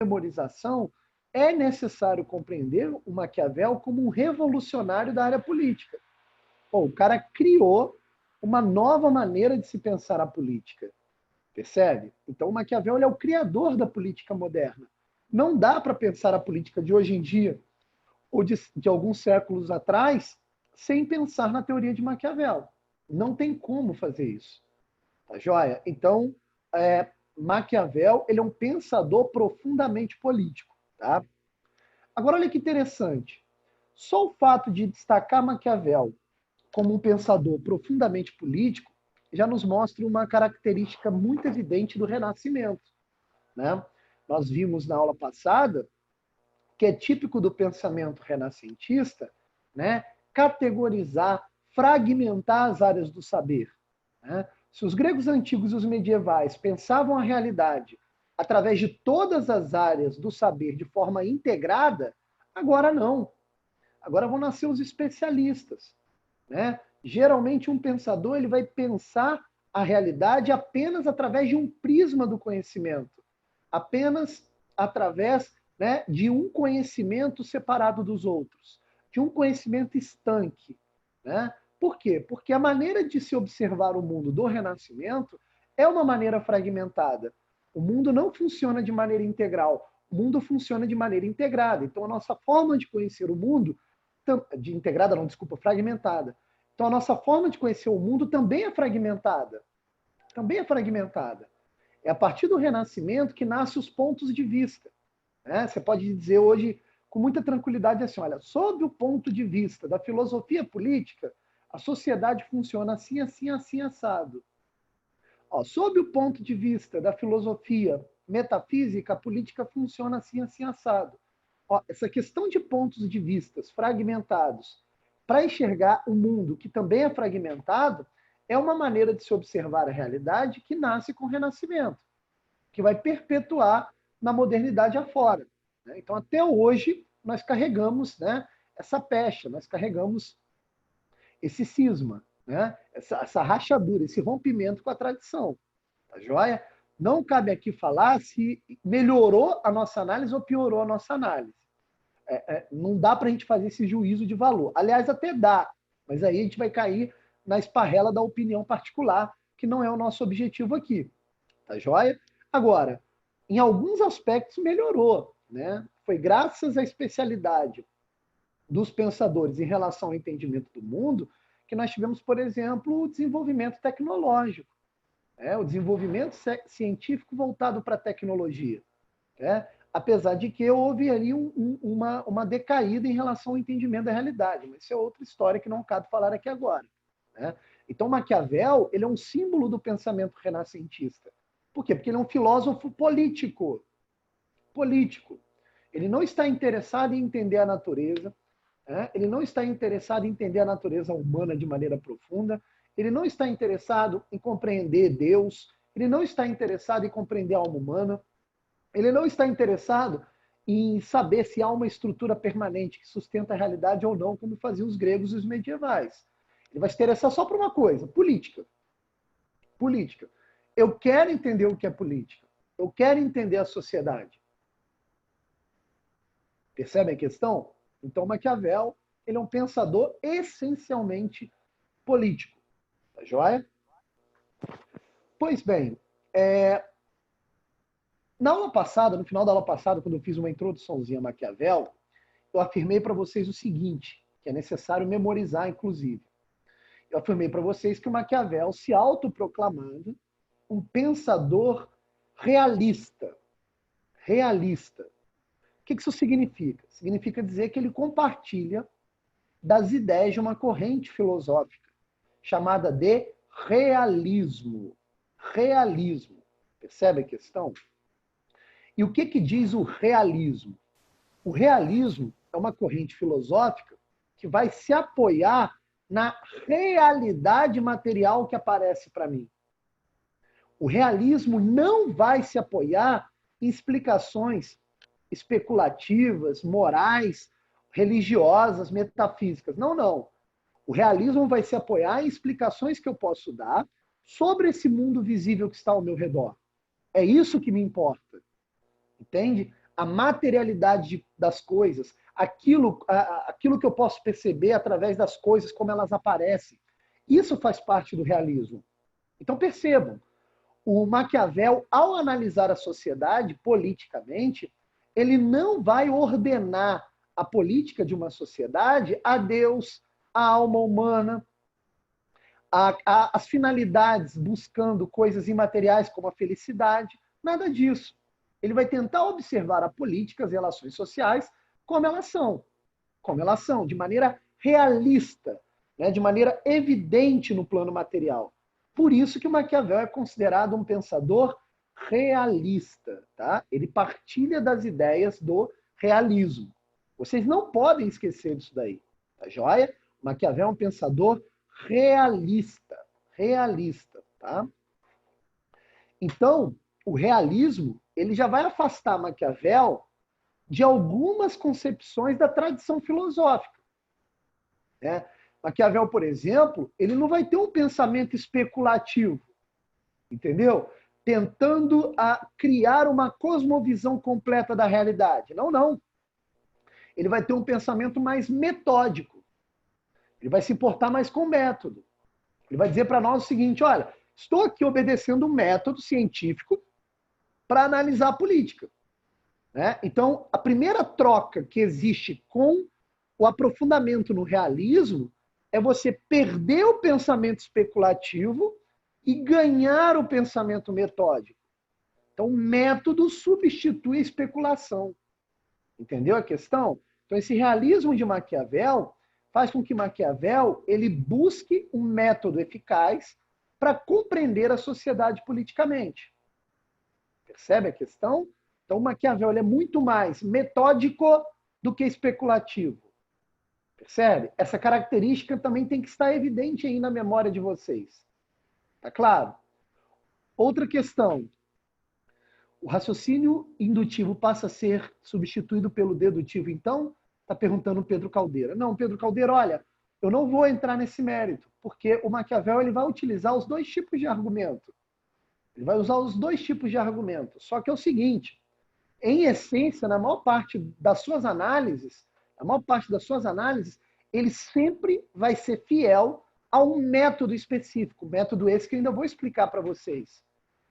memorização, é necessário compreender o Maquiavel como um revolucionário da área política. Pô, o cara criou uma nova maneira de se pensar a política. Percebe? Então o Maquiavel ele é o criador da política moderna. Não dá para pensar a política de hoje em dia ou de alguns séculos atrás sem pensar na teoria de Maquiavel. Não tem como fazer isso. Tá joia? Então, Maquiavel ele é um pensador profundamente político. Tá? Agora, olha que interessante. Só o fato de destacar Maquiavel como um pensador profundamente político já nos mostra uma característica muito evidente do Renascimento. Né? Nós vimos na aula passada que é típico do pensamento renascentista, né, categorizar, fragmentar as áreas do saber. Né? Se os gregos antigos e os medievais pensavam a realidade através de todas as áreas do saber de forma integrada, agora não. Agora vão nascer os especialistas. Né? Geralmente um pensador ele vai pensar a realidade apenas através de um prisma do conhecimento, apenas através, né, de um conhecimento separado dos outros, de um conhecimento estanque. Né? Por quê? Porque a maneira de se observar o mundo do Renascimento é uma maneira fragmentada. O mundo não funciona de maneira integral, o mundo funciona de maneira integrada. Então a nossa forma de conhecer o mundo, de integrada não, desculpa, fragmentada. Então a nossa forma de conhecer o mundo também é fragmentada. Também é fragmentada. É a partir do Renascimento que nascem os pontos de vista. Né? Você pode dizer hoje com muita tranquilidade assim, olha, sob o ponto de vista da filosofia política, a sociedade funciona assim, assim, assim, assado. Ó, sob o ponto de vista da filosofia metafísica, a política funciona assim, assim, assado. Ó, essa questão de pontos de vistas fragmentados para enxergar o mundo que também é fragmentado é uma maneira de se observar a realidade que nasce com o Renascimento, que vai perpetuar na modernidade afora. Né? Então, até hoje, nós carregamos, né, essa pecha, nós carregamos esse cisma, né? essa rachadura, esse rompimento com a tradição. Tá joia? Não cabe aqui falar se melhorou a nossa análise ou piorou a nossa análise. Não dá para a gente fazer esse juízo de valor. Aliás, até dá, mas aí a gente vai cair na esparrela da opinião particular, que não é o nosso objetivo aqui. Tá joia? Agora, em alguns aspectos melhorou. Né? Foi graças à especialidade dos pensadores em relação ao entendimento do mundo que nós tivemos, por exemplo, o desenvolvimento tecnológico, o desenvolvimento científico voltado para a tecnologia. Né? Apesar de que houve ali uma decaída em relação ao entendimento da realidade, mas isso é outra história que não cabe falar aqui agora. Né? Então, Maquiavel ele é um símbolo do pensamento renascentista. Por quê? Porque ele é um filósofo político. Político. Ele não está interessado em entender a natureza, ele não está interessado em entender a natureza humana de maneira profunda, ele não está interessado em compreender Deus, ele não está interessado em compreender a alma humana, ele não está interessado em saber se há uma estrutura permanente que sustenta a realidade ou não, como faziam os gregos e os medievais. Ele vai se interessar só por uma coisa, política. Política. Eu quero entender o que é política. Eu quero entender a sociedade. Percebe a questão? Então, Maquiavel ele é um pensador essencialmente político. Tá joia? Pois bem, na aula passada, no final da aula passada, quando eu fiz uma introduçãozinha a Maquiavel, eu afirmei para vocês o seguinte, que é necessário memorizar, inclusive. Eu afirmei para vocês que o Maquiavel se autoproclamando um pensador realista. Realista. O que isso significa? Significa dizer que ele compartilha das ideias de uma corrente filosófica chamada de realismo. Realismo. Percebe a questão? E o que diz o realismo? O realismo é uma corrente filosófica que vai se apoiar na realidade material que aparece para mim. O realismo não vai se apoiar em explicações especulativas, morais, religiosas, metafísicas. Não, não. O realismo vai se apoiar em explicações que eu posso dar sobre esse mundo visível que está ao meu redor. É isso que me importa. Entende? a materialidade das coisas, aquilo que eu posso perceber através das coisas, como elas aparecem. Isso faz parte do realismo. Então percebam, o Maquiavel, ao analisar a sociedade politicamente, ele não vai ordenar a política de uma sociedade a Deus, a alma humana, as finalidades buscando coisas imateriais como a felicidade, nada disso. Ele vai tentar observar a política, as relações sociais, como elas são, de maneira realista, né, de maneira evidente no plano material. Por isso que o Maquiavel é considerado um pensador realista. Tá? Ele partilha das ideias do realismo. Vocês não podem esquecer disso daí. Tá joia? O Maquiavel é um pensador realista. Realista. Tá? Então, o realismo ele já vai afastar Maquiavel de algumas concepções da tradição filosófica. Né? Maquiavel, por exemplo, ele não vai ter um pensamento especulativo, entendeu? Tentando criar uma cosmovisão completa da realidade. Não, não. Ele vai ter um pensamento mais metódico. Ele vai se importar mais com o método. Ele vai dizer para nós o seguinte, olha, estou aqui obedecendo um método científico para analisar a política. Né? Então, a primeira troca que existe com o aprofundamento no realismo é você perder o pensamento especulativo e ganhar o pensamento metódico. Então, o método substitui a especulação. Entendeu a questão? Então, esse realismo de Maquiavel faz com que Maquiavel ele busque um método eficaz para compreender a sociedade politicamente. Percebe a questão? Então, o Maquiavel é muito mais metódico do que especulativo. Percebe? Essa característica também tem que estar evidente aí na memória de vocês. Tá claro? Outra questão. O raciocínio indutivo passa a ser substituído pelo dedutivo, então? Está perguntando o Pedro Caldeira. Não, Pedro Caldeira, olha, eu não vou entrar nesse mérito, porque o Maquiavel ele vai utilizar os dois tipos de argumento. Ele vai usar os dois tipos de argumento. Só que é o seguinte, em essência, na maior parte das suas análises, ele sempre vai ser fiel a um método específico, método esse que eu ainda vou explicar para vocês.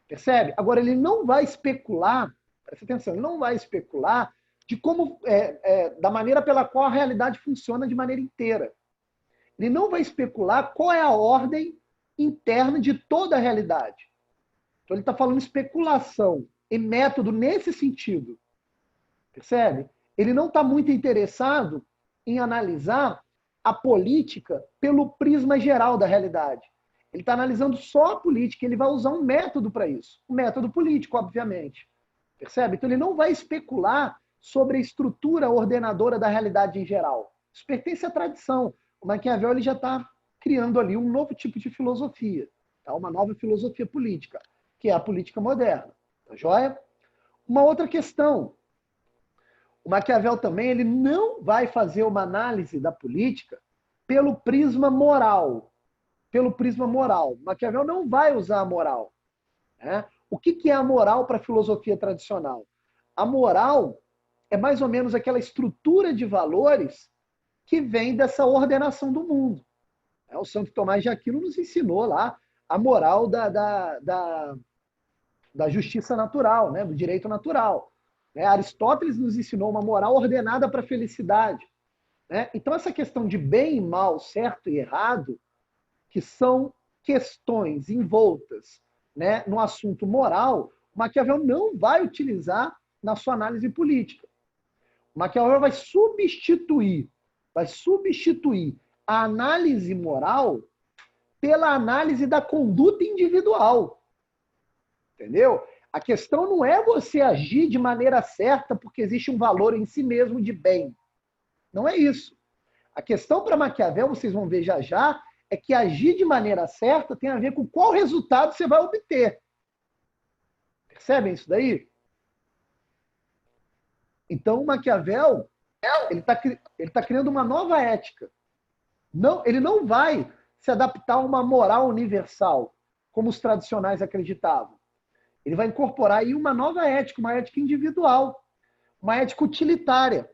Percebe? Agora, ele não vai especular, presta atenção, ele não vai especular de como, da maneira pela qual a realidade funciona de maneira inteira. Ele não vai especular qual é a ordem interna de toda a realidade. Então, ele está falando especulação e método nesse sentido. Percebe? Ele não está muito interessado em analisar a política pelo prisma geral da realidade. Ele está analisando só a política, ele vai usar um método para isso. Um método político, obviamente. Percebe? Então ele não vai especular sobre a estrutura ordenadora da realidade em geral. Isso pertence à tradição. O Maquiavel ele já está criando ali um novo tipo de filosofia. Tá? Uma nova filosofia política, que é a política moderna. Tá joia? Uma outra questão. O Maquiavel também ele não vai fazer uma análise da política pelo prisma moral. Pelo prisma moral. Maquiavel não vai usar a moral. Né? O que é a moral para a filosofia tradicional? A moral é mais ou menos aquela estrutura de valores que vem dessa ordenação do mundo. O Santo Tomás de Aquino nos ensinou lá a moral da justiça natural, né? Do direito natural. Aristóteles nos ensinou uma moral ordenada para a felicidade. Né? Então, essa questão de bem e mal, certo e errado, que são questões envoltas, né, no assunto moral, o Maquiavel não vai utilizar na sua análise política. O Maquiavel vai substituir a análise moral pela análise da conduta individual. Entendeu? A questão não é você agir de maneira certa porque existe um valor em si mesmo de bem. Não é isso. A questão para Maquiavel, vocês vão ver já já, é que agir de maneira certa tem a ver com qual resultado você vai obter. Percebem isso daí? Então, o Maquiavel ele tá criando uma nova ética. Não, ele não vai se adaptar a uma moral universal, como os tradicionais acreditavam. Ele vai incorporar aí uma nova ética, uma ética individual. uma ética utilitária,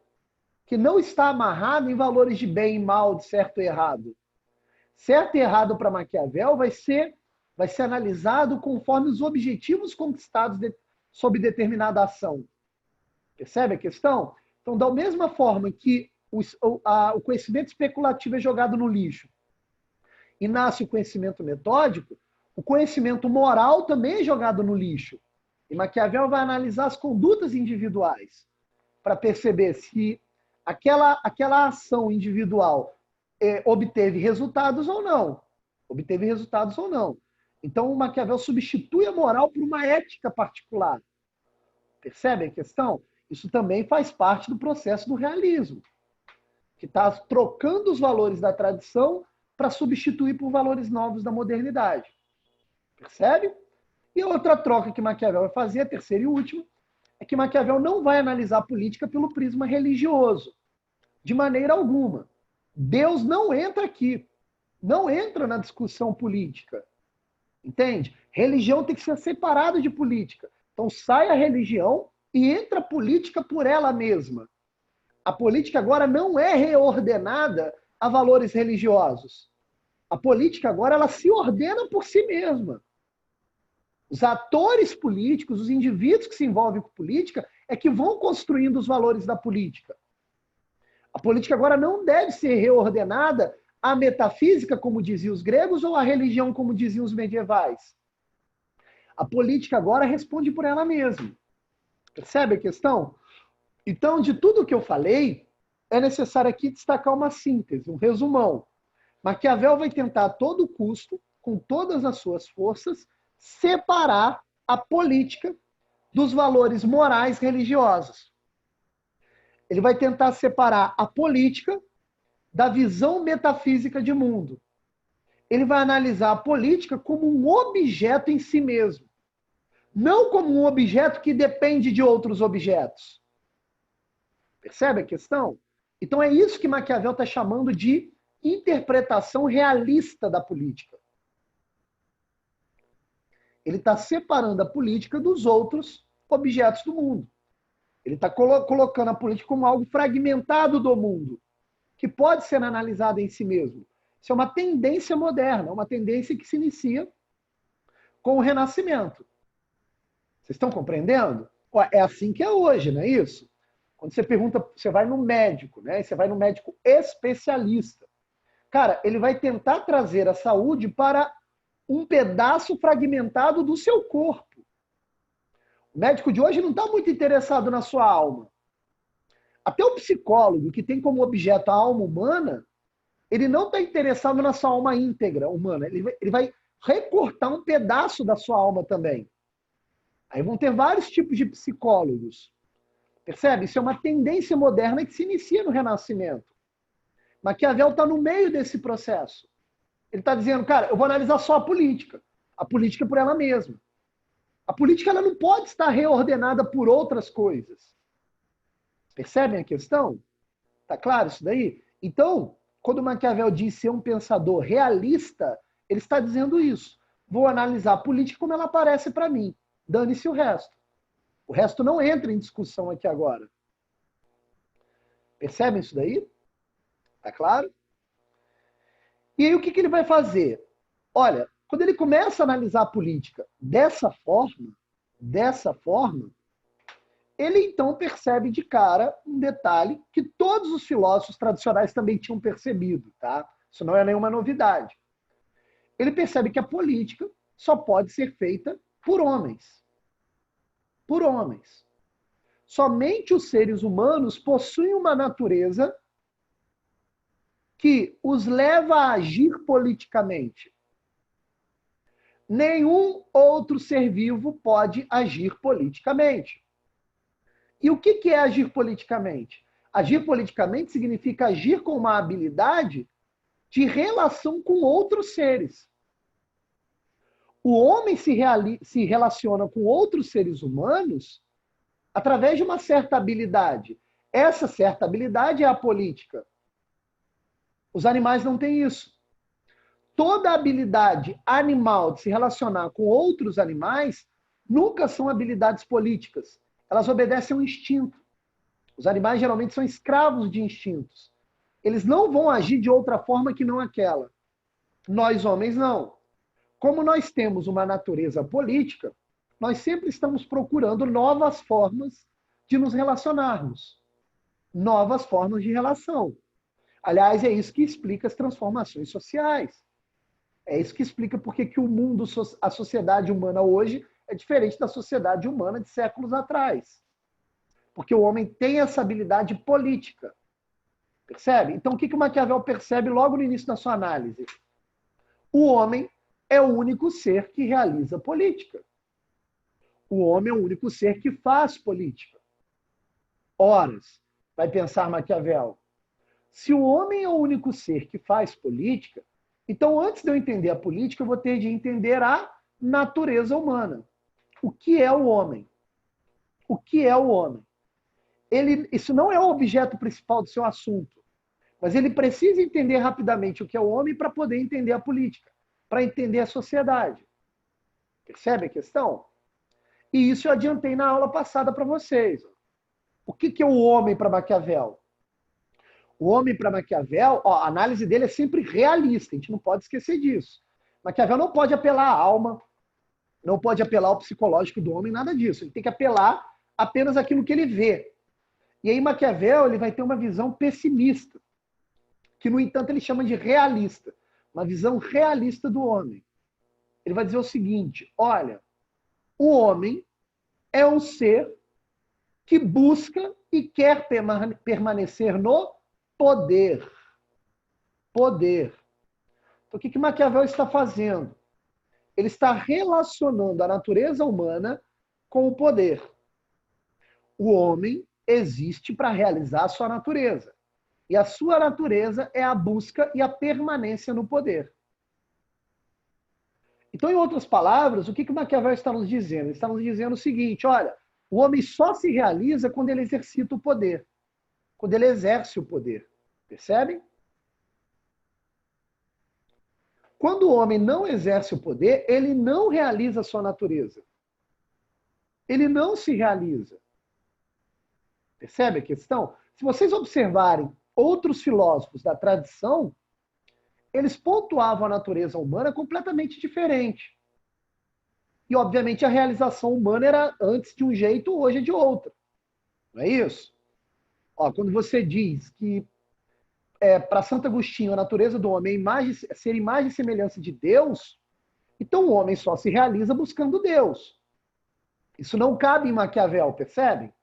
que não está amarrada em valores de bem e mal, de certo e errado. Certo e errado para Maquiavel vai ser analisado conforme os objetivos conquistados sob determinada ação. Percebe a questão? Então, da mesma forma que o conhecimento especulativo é jogado no lixo e nasce o conhecimento metódico, o conhecimento moral também é jogado no lixo. E Maquiavel vai analisar as condutas individuais para perceber se aquela ação individual obteve resultados ou não. Obteve resultados ou não. Então, o Maquiavel substitui a moral por uma ética particular. Percebe a questão? Isso também faz parte do processo do realismo, que está trocando os valores da tradição para substituir por valores novos da modernidade. Percebe? E a outra troca que Maquiavel vai fazer, a terceira e última, é que Maquiavel não vai analisar a política pelo prisma religioso, de maneira alguma. Deus não entra aqui, não entra na discussão política. Entende? Religião tem que ser separada de política. Então sai a religião e entra a política por ela mesma. A política agora não é reordenada a valores religiosos. A política agora ela se ordena por si mesma. Os atores políticos, os indivíduos que se envolvem com política, é que vão construindo os valores da política. A política agora não deve ser reordenada à metafísica, como diziam os gregos, ou à religião, como diziam os medievais. A política agora responde por ela mesma. Percebe a questão? Então, de tudo que eu falei, é necessário aqui destacar uma síntese, um resumão. Maquiavel vai tentar a todo custo, com todas as suas forças, separar a política dos valores morais religiosos. Ele vai tentar separar a política da visão metafísica de mundo. Ele vai analisar a política como um objeto em si mesmo, não como um objeto que depende de outros objetos. Percebe a questão? Então é isso que Maquiavel está chamando de interpretação realista da política. Ele está separando a política dos outros objetos do mundo. Ele está colocando a política como algo fragmentado do mundo, que pode ser analisado em si mesmo. Isso é uma tendência moderna, uma tendência que se inicia com o Renascimento. Vocês estão compreendendo? É assim que é hoje, não é isso? Quando você pergunta, você vai no médico, né? Você vai no médico especialista. Cara, ele vai tentar trazer a saúde para um pedaço fragmentado do seu corpo. O médico de hoje não está muito interessado na sua alma. Até o psicólogo, que tem como objeto a alma humana, ele não está interessado na sua alma íntegra humana. Ele vai recortar um pedaço da sua alma também. Aí vão ter vários tipos de psicólogos. Percebe? Isso é uma tendência moderna que se inicia no Renascimento. Maquiavel está no meio desse processo. Ele está dizendo, cara, eu vou analisar só a política. A política por ela mesma. A política ela não pode estar reordenada por outras coisas. Percebem a questão? Tá claro isso daí? Então, quando Maquiavel diz ser um pensador realista, ele está dizendo isso. Vou analisar a política como ela aparece para mim. Dane-se o resto. O resto não entra em discussão aqui agora. Percebem isso daí? Tá claro? E aí o que ele vai fazer? Olha, quando ele começa a analisar a política dessa forma, ele então percebe de cara um detalhe que todos os filósofos tradicionais também tinham percebido, tá? Isso não é nenhuma novidade. Ele percebe que a política só pode ser feita por homens. Por homens. Somente os seres humanos possuem uma natureza que os leva a agir politicamente. Nenhum outro ser vivo pode agir politicamente. E o que é agir politicamente? Agir politicamente significa agir com uma habilidade de relação com outros seres. O homem se relaciona com outros seres humanos através de uma certa habilidade. Essa certa habilidade é a política. Os animais não têm isso. Toda habilidade animal de se relacionar com outros animais nunca são habilidades políticas. Elas obedecem ao instinto. Os animais geralmente são escravos de instintos. Eles não vão agir de outra forma que não aquela. Nós, homens, não. Como nós temos uma natureza política, nós sempre estamos procurando novas formas de nos relacionarmos, novas formas de relação. Aliás, é isso que explica as transformações sociais. É isso que explica porque que o mundo, a sociedade humana hoje é diferente da sociedade humana de séculos atrás. Porque o homem tem essa habilidade política. Percebe? Então, o que o Maquiavel percebe logo no início da sua análise? O homem é o único ser que realiza política. O homem é o único ser que faz política. Horas, vai pensar Maquiavel. Se o homem é o único ser que faz política, então antes de eu entender a política, eu vou ter de entender a natureza humana. O que é o homem? O que é o homem? Isso não é o objeto principal do seu assunto, mas ele precisa entender rapidamente o que é o homem para poder entender a política, para entender a sociedade. Percebe a questão? E isso eu adiantei na aula passada para vocês. O que é o homem para Maquiavel? O homem para Maquiavel, a análise dele é sempre realista, a gente não pode esquecer disso. Maquiavel não pode apelar à alma, não pode apelar ao psicológico do homem, nada disso. Ele tem que apelar apenas àquilo que ele vê. E aí Maquiavel ele vai ter uma visão pessimista, que, no entanto, ele chama de realista. Uma visão realista do homem. Ele vai dizer o seguinte, olha, o homem é um ser que busca e quer permanecer no poder. Poder. Então, o que Maquiavel está fazendo? Ele está relacionando a natureza humana com o poder. O homem existe para realizar a sua natureza. E a sua natureza é a busca e a permanência no poder. Então, em outras palavras, o que Maquiavel está nos dizendo? Ele está nos dizendo o seguinte, olha, o homem só se realiza quando ele exercita o poder. Quando ele exerce o poder. Percebem? Quando o homem não exerce o poder, ele não realiza a sua natureza. Ele não se realiza. Percebe a questão? Se vocês observarem outros filósofos da tradição, eles pontuavam a natureza humana completamente diferente. E, obviamente, a realização humana era antes de um jeito, hoje é de outro. Não é isso? Quando você diz que para Santo Agostinho a natureza do homem é ser imagem e semelhança de Deus, então o homem só se realiza buscando Deus. Isso não cabe em Maquiavel, percebe?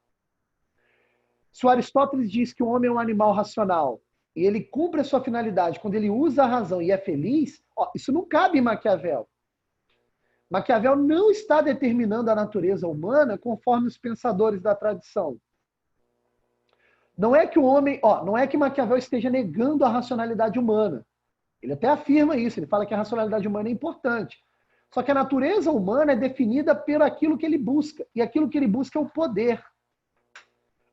Se o Aristóteles diz que o homem é um animal racional e ele cumpre a sua finalidade quando ele usa a razão e é feliz, isso não cabe em Maquiavel. Maquiavel não está determinando a natureza humana conforme os pensadores da tradição. Não é que o homem, não é que Maquiavel esteja negando a racionalidade humana. Ele até afirma isso, ele fala que a racionalidade humana é importante. Só que a natureza humana é definida por aquilo que ele busca, e aquilo que ele busca é o poder.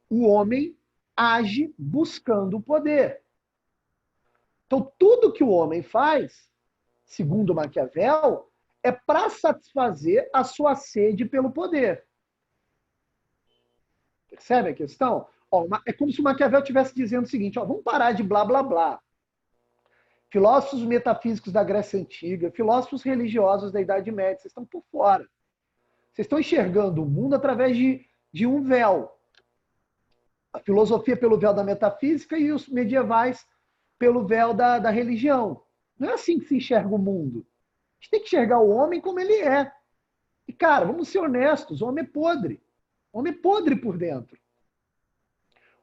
O homem age buscando o poder. Então, tudo que o homem faz, segundo Maquiavel, é para satisfazer a sua sede pelo poder. Percebe a questão? É como se o Maquiavel estivesse dizendo o seguinte, vamos parar de blá, blá, blá. Filósofos metafísicos da Grécia Antiga, filósofos religiosos da Idade Média, vocês estão por fora. Vocês estão enxergando o mundo através de um véu. A filosofia pelo véu da metafísica e os medievais pelo véu da religião. Não é assim que se enxerga o mundo. A gente tem que enxergar o homem como ele é. E, cara, vamos ser honestos, o homem é podre. O homem é podre por dentro.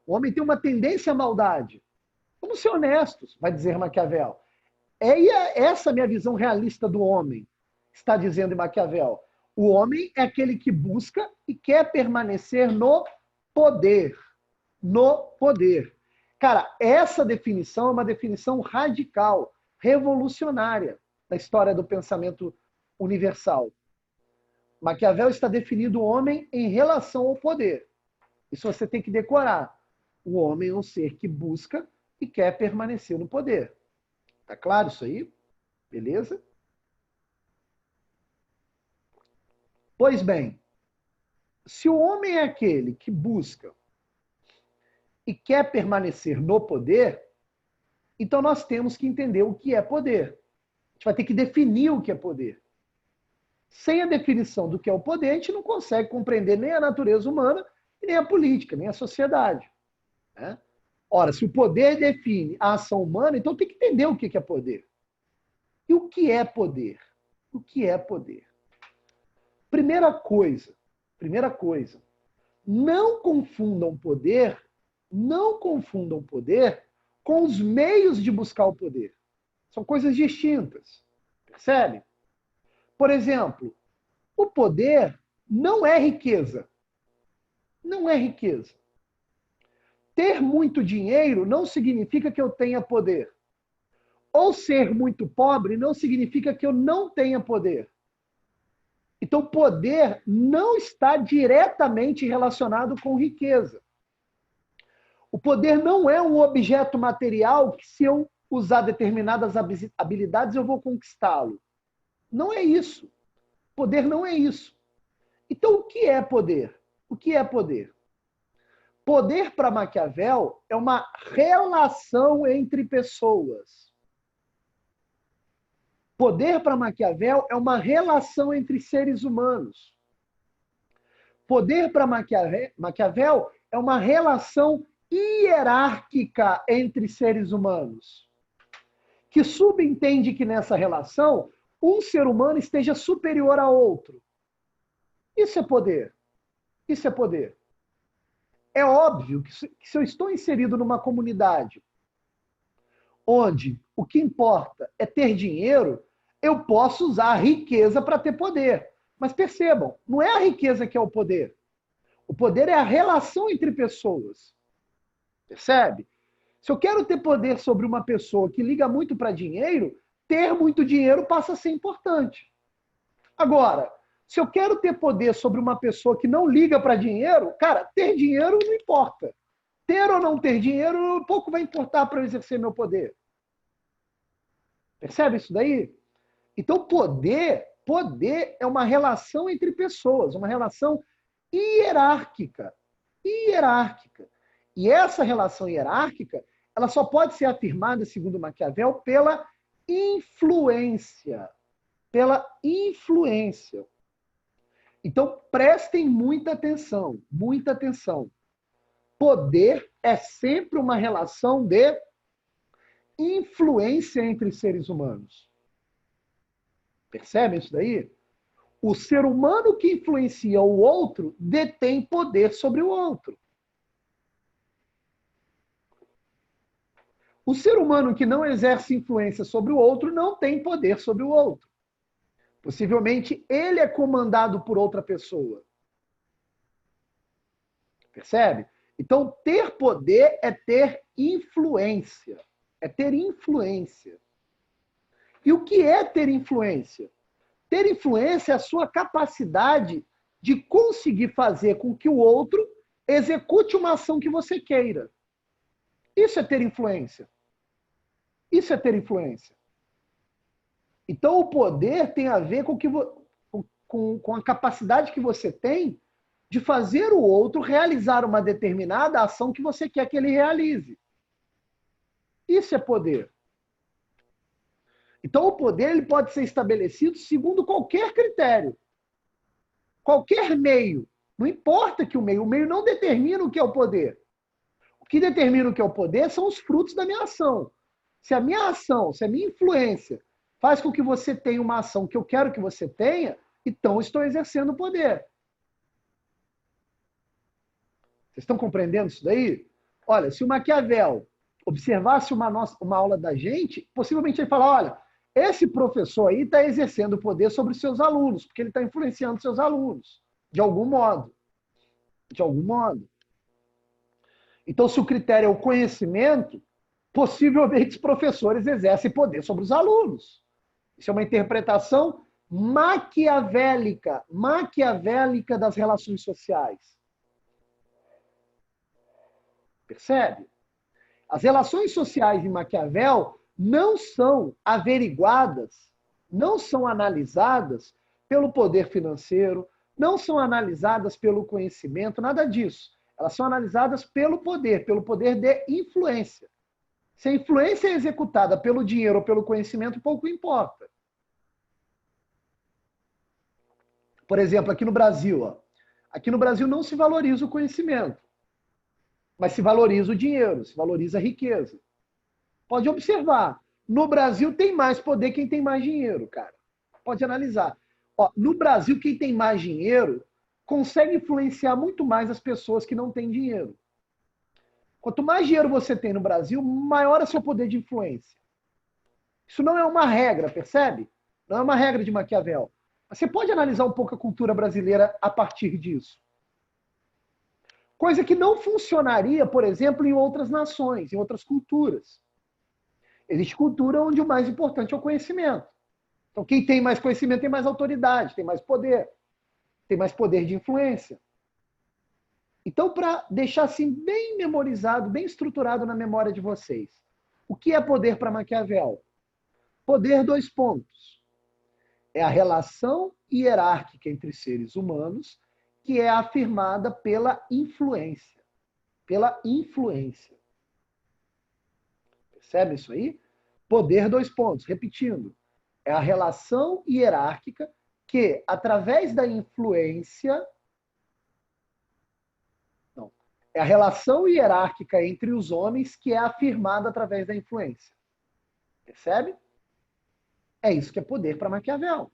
O homem tem uma tendência à maldade. Vamos ser honestos, vai dizer Maquiavel. Essa minha visão realista do homem, está dizendo em Maquiavel. O homem é aquele que busca e quer permanecer no poder. No poder. Cara, essa definição é uma definição radical, revolucionária na história do pensamento universal. Maquiavel está definindo o homem em relação ao poder. Isso você tem que decorar. O homem é um ser que busca e quer permanecer no poder. Tá claro isso aí? Beleza? Pois bem, se o homem é aquele que busca e quer permanecer no poder, então nós temos que entender o que é poder. A gente vai ter que definir o que é poder. Sem a definição do que é o poder, a gente não consegue compreender nem a natureza humana, nem a política, nem a sociedade. Né? Ora, se o poder define a ação humana, então tem que entender o que é poder. E o que é poder? O que é poder? Primeira coisa, não confundam poder com os meios de buscar o poder. São coisas distintas. Percebe? Por exemplo, o poder não é riqueza. Não é riqueza. Ter muito dinheiro não significa que eu tenha poder. Ou ser muito pobre não significa que eu não tenha poder. Então, poder não está diretamente relacionado com riqueza. O poder não é um objeto material que, se eu usar determinadas habilidades, eu vou conquistá-lo. Não é isso. Poder não é isso. Então, o que é poder? O que é poder? Poder, para Maquiavel, é uma relação entre pessoas. Poder, para Maquiavel, é uma relação entre seres humanos. Poder, para Maquiavel, é uma relação hierárquica entre seres humanos, que subentende que nessa relação um ser humano esteja superior a outro. Isso é poder. Isso é poder. É óbvio que se eu estou inserido numa comunidade onde o que importa é ter dinheiro, eu posso usar a riqueza para ter poder. Mas percebam, não é a riqueza que é o poder. O poder é a relação entre pessoas. Percebe? Se eu quero ter poder sobre uma pessoa que liga muito para dinheiro, ter muito dinheiro passa a ser importante. Agora, se eu quero ter poder sobre uma pessoa que não liga para dinheiro, cara, ter dinheiro não importa. Ter ou não ter dinheiro, pouco vai importar para eu exercer meu poder. Percebe isso daí? Então, poder é uma relação entre pessoas, uma relação hierárquica. Hierárquica. E essa relação hierárquica, ela só pode ser afirmada, segundo Maquiavel, pela influência. Pela influência. Então, prestem muita atenção, muita atenção. Poder é sempre uma relação de influência entre seres humanos. Percebem isso daí? O ser humano que influencia o outro detém poder sobre o outro. O ser humano que não exerce influência sobre o outro não tem poder sobre o outro. Possivelmente ele é comandado por outra pessoa. Percebe? Então, ter poder é ter influência. É ter influência. E o que é ter influência? Ter influência é a sua capacidade de conseguir fazer com que o outro execute uma ação que você queira. Isso é ter influência. Isso é ter influência. Então, o poder tem a ver com a capacidade que você tem de fazer o outro realizar uma determinada ação que você quer que ele realize. Isso é poder. Então, o poder ele pode ser estabelecido segundo qualquer critério. Qualquer meio. Não importa que o meio não determina o que é o poder. O que determina o que é o poder são os frutos da minha ação. Se a minha ação, se a minha influência faz com que você tenha uma ação que eu quero que você tenha, então estou exercendo o poder. Vocês estão compreendendo isso daí? Olha, se o Maquiavel observasse uma aula da gente, possivelmente ele fala, olha, esse professor aí está exercendo poder sobre os seus alunos, porque ele está influenciando seus alunos, de algum modo. De algum modo. Então, se o critério é o conhecimento, possivelmente os professores exercem poder sobre os alunos. Isso é uma interpretação maquiavélica das relações sociais. Percebe? As relações sociais em Maquiavel não são averiguadas, não são analisadas pelo poder financeiro, não são analisadas pelo conhecimento, nada disso. Elas são analisadas pelo poder de influência. Se a influência é executada pelo dinheiro ou pelo conhecimento, pouco importa. Por exemplo, aqui no Brasil, ó, aqui no Brasil não se valoriza o conhecimento, mas se valoriza o dinheiro, se valoriza a riqueza. Pode observar, no Brasil tem mais poder quem tem mais dinheiro, cara. Pode analisar. Ó, no Brasil, quem tem mais dinheiro consegue influenciar muito mais as pessoas que não têm dinheiro. Quanto mais dinheiro você tem no Brasil, maior é o seu poder de influência. Isso não é uma regra, percebe? Não é uma regra de Maquiavel. Você pode analisar um pouco a cultura brasileira a partir disso. Coisa que não funcionaria, por exemplo, em outras nações, em outras culturas. Existe cultura onde o mais importante é o conhecimento. Então, quem tem mais conhecimento tem mais autoridade, tem mais poder de influência. Então, para deixar assim bem memorizado, bem estruturado na memória de vocês, o que é poder para Maquiavel? Poder, dois pontos. É a relação hierárquica entre seres humanos que é afirmada pela influência. Pela influência. Percebe isso aí? Poder, dois pontos. Repetindo. É a relação hierárquica que, através da influência... Não. É a relação hierárquica entre os homens que é afirmada através da influência. Percebe? É isso que é poder para Maquiavel.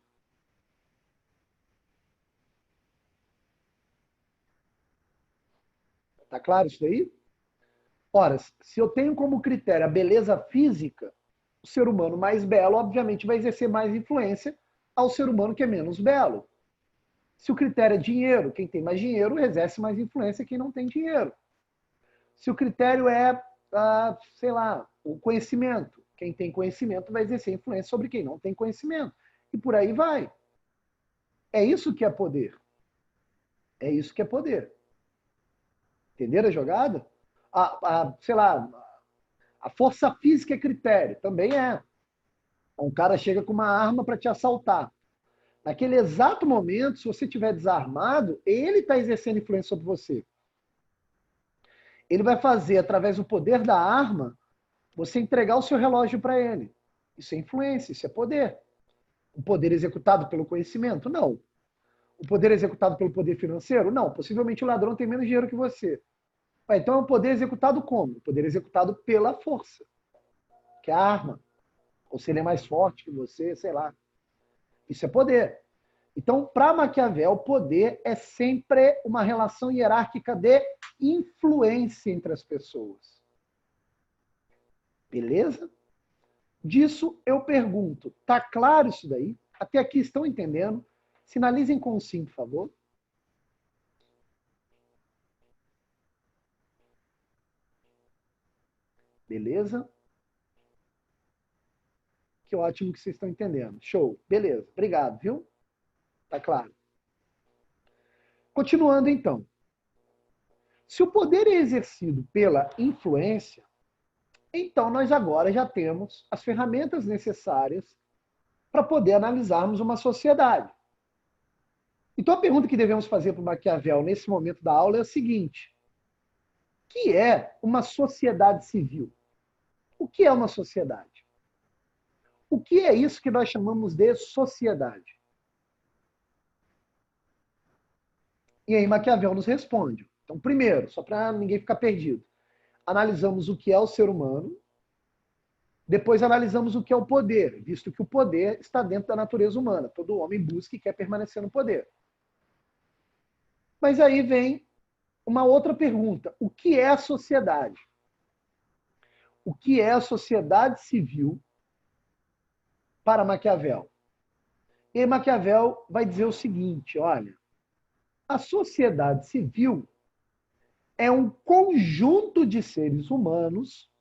Tá claro isso aí? Ora, se eu tenho como critério a beleza física, o ser humano mais belo, obviamente, vai exercer mais influência ao ser humano que é menos belo. Se o critério é dinheiro, quem tem mais dinheiro exerce mais influência quem não tem dinheiro. Se o critério é, sei lá, o conhecimento, quem tem conhecimento vai exercer influência sobre quem não tem conhecimento. E por aí vai. É isso que é poder. É isso que é poder. Entenderam a jogada? Sei lá, a força física é critério. Também é. Um cara chega com uma arma para te assaltar. Naquele exato momento, se você estiver desarmado, ele está exercendo influência sobre você. Ele vai fazer, através do poder da arma, você entregar o seu relógio para ele. Isso é influência, isso é poder. O poder executado pelo conhecimento? Não. O poder executado pelo poder financeiro? Não. Possivelmente o ladrão tem menos dinheiro que você. Então é um poder executado como? O poder executado pela força, que é a arma. Ou se ele é mais forte que você, sei lá. Isso é poder. Então, para Maquiavel, poder é sempre uma relação hierárquica de influência entre as pessoas. Beleza? Disso eu pergunto, tá claro isso daí? Até aqui estão entendendo? Sinalizem com um sim, por favor. Beleza? Que ótimo que vocês estão entendendo. Show. Beleza. Obrigado, viu? Tá claro. Continuando, então. Se o poder é exercido pela influência, então nós agora já temos as ferramentas necessárias para poder analisarmos uma sociedade. Então a pergunta que devemos fazer para o Maquiavel nesse momento da aula é a seguinte: o que é uma sociedade civil? O que é uma sociedade? O que é isso que nós chamamos de sociedade? E aí Maquiavel nos responde. Então, primeiro, só para ninguém ficar perdido, analisamos o que é o ser humano, depois analisamos o que é o poder, visto que o poder está dentro da natureza humana. Todo homem busca e quer permanecer no poder. Mas aí vem uma outra pergunta. O que é a sociedade? O que é a sociedade civil para Maquiavel? E Maquiavel vai dizer o seguinte, olha, a sociedade civil é um conjunto de seres humanos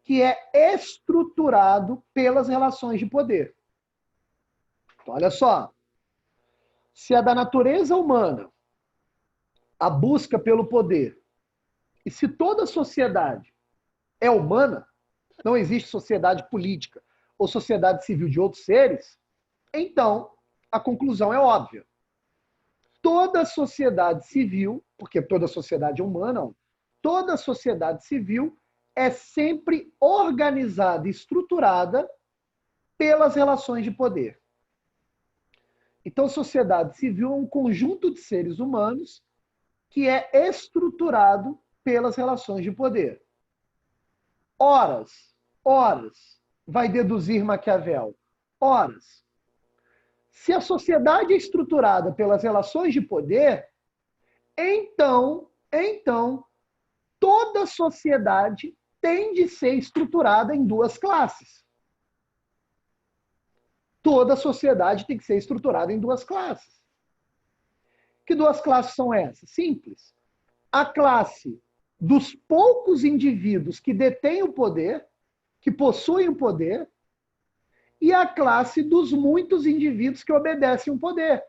que é estruturado pelas relações de poder. Então, olha só, se é da natureza humana a busca pelo poder, e se toda a sociedade é humana, não existe sociedade política ou sociedade civil de outros seres, então a conclusão é óbvia. Toda sociedade civil porque toda sociedade é humana, ó, toda sociedade civil é sempre organizada e estruturada pelas relações de poder. Então, sociedade civil é um conjunto de seres humanos que é estruturado pelas relações de poder. Horas, vai deduzir Maquiavel. Horas. Se a sociedade é estruturada pelas relações de poder, então, toda sociedade tem de ser estruturada em duas classes. Toda sociedade tem que ser estruturada em duas classes. Que duas classes são essas? Simples. A classe dos poucos indivíduos que detêm o poder, que possuem o poder, e a classe dos muitos indivíduos que obedecem o poder.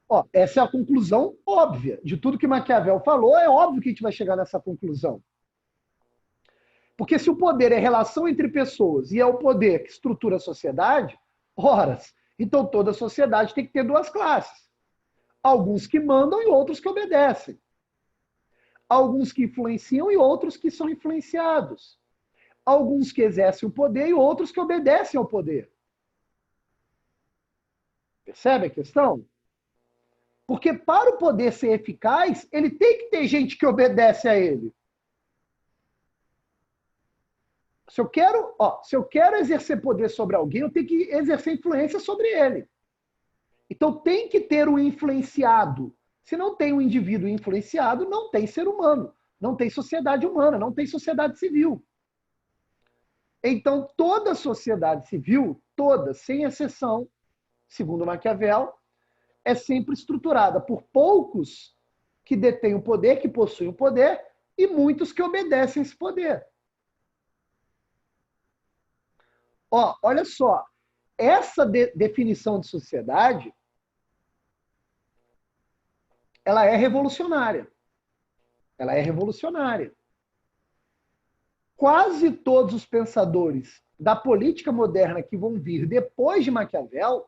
Ó, essa é a conclusão óbvia de tudo que Maquiavel falou. É óbvio que a gente vai chegar nessa conclusão. Porque se o poder é relação entre pessoas e é o poder que estrutura a sociedade, horas, então toda a sociedade tem que ter duas classes. Alguns que mandam e outros que obedecem. Alguns que influenciam e outros que são influenciados. Alguns que exercem o poder e outros que obedecem ao poder. Percebe a questão? Porque para o poder ser eficaz, ele tem que ter gente que obedece a ele. Se eu quero exercer poder sobre alguém, eu tenho que exercer influência sobre ele. Então tem que ter um influenciado. Se não tem um indivíduo influenciado, não tem ser humano, não tem sociedade humana, não tem sociedade civil. Então toda sociedade civil, toda, sem exceção, segundo Maquiavel, é sempre estruturada por poucos que detêm o poder, que possuem o poder, e muitos que obedecem esse poder. Ó, olha só, essa definição de sociedade, ela é revolucionária. Ela é revolucionária. Quase todos os pensadores da política moderna que vão vir depois de Maquiavel,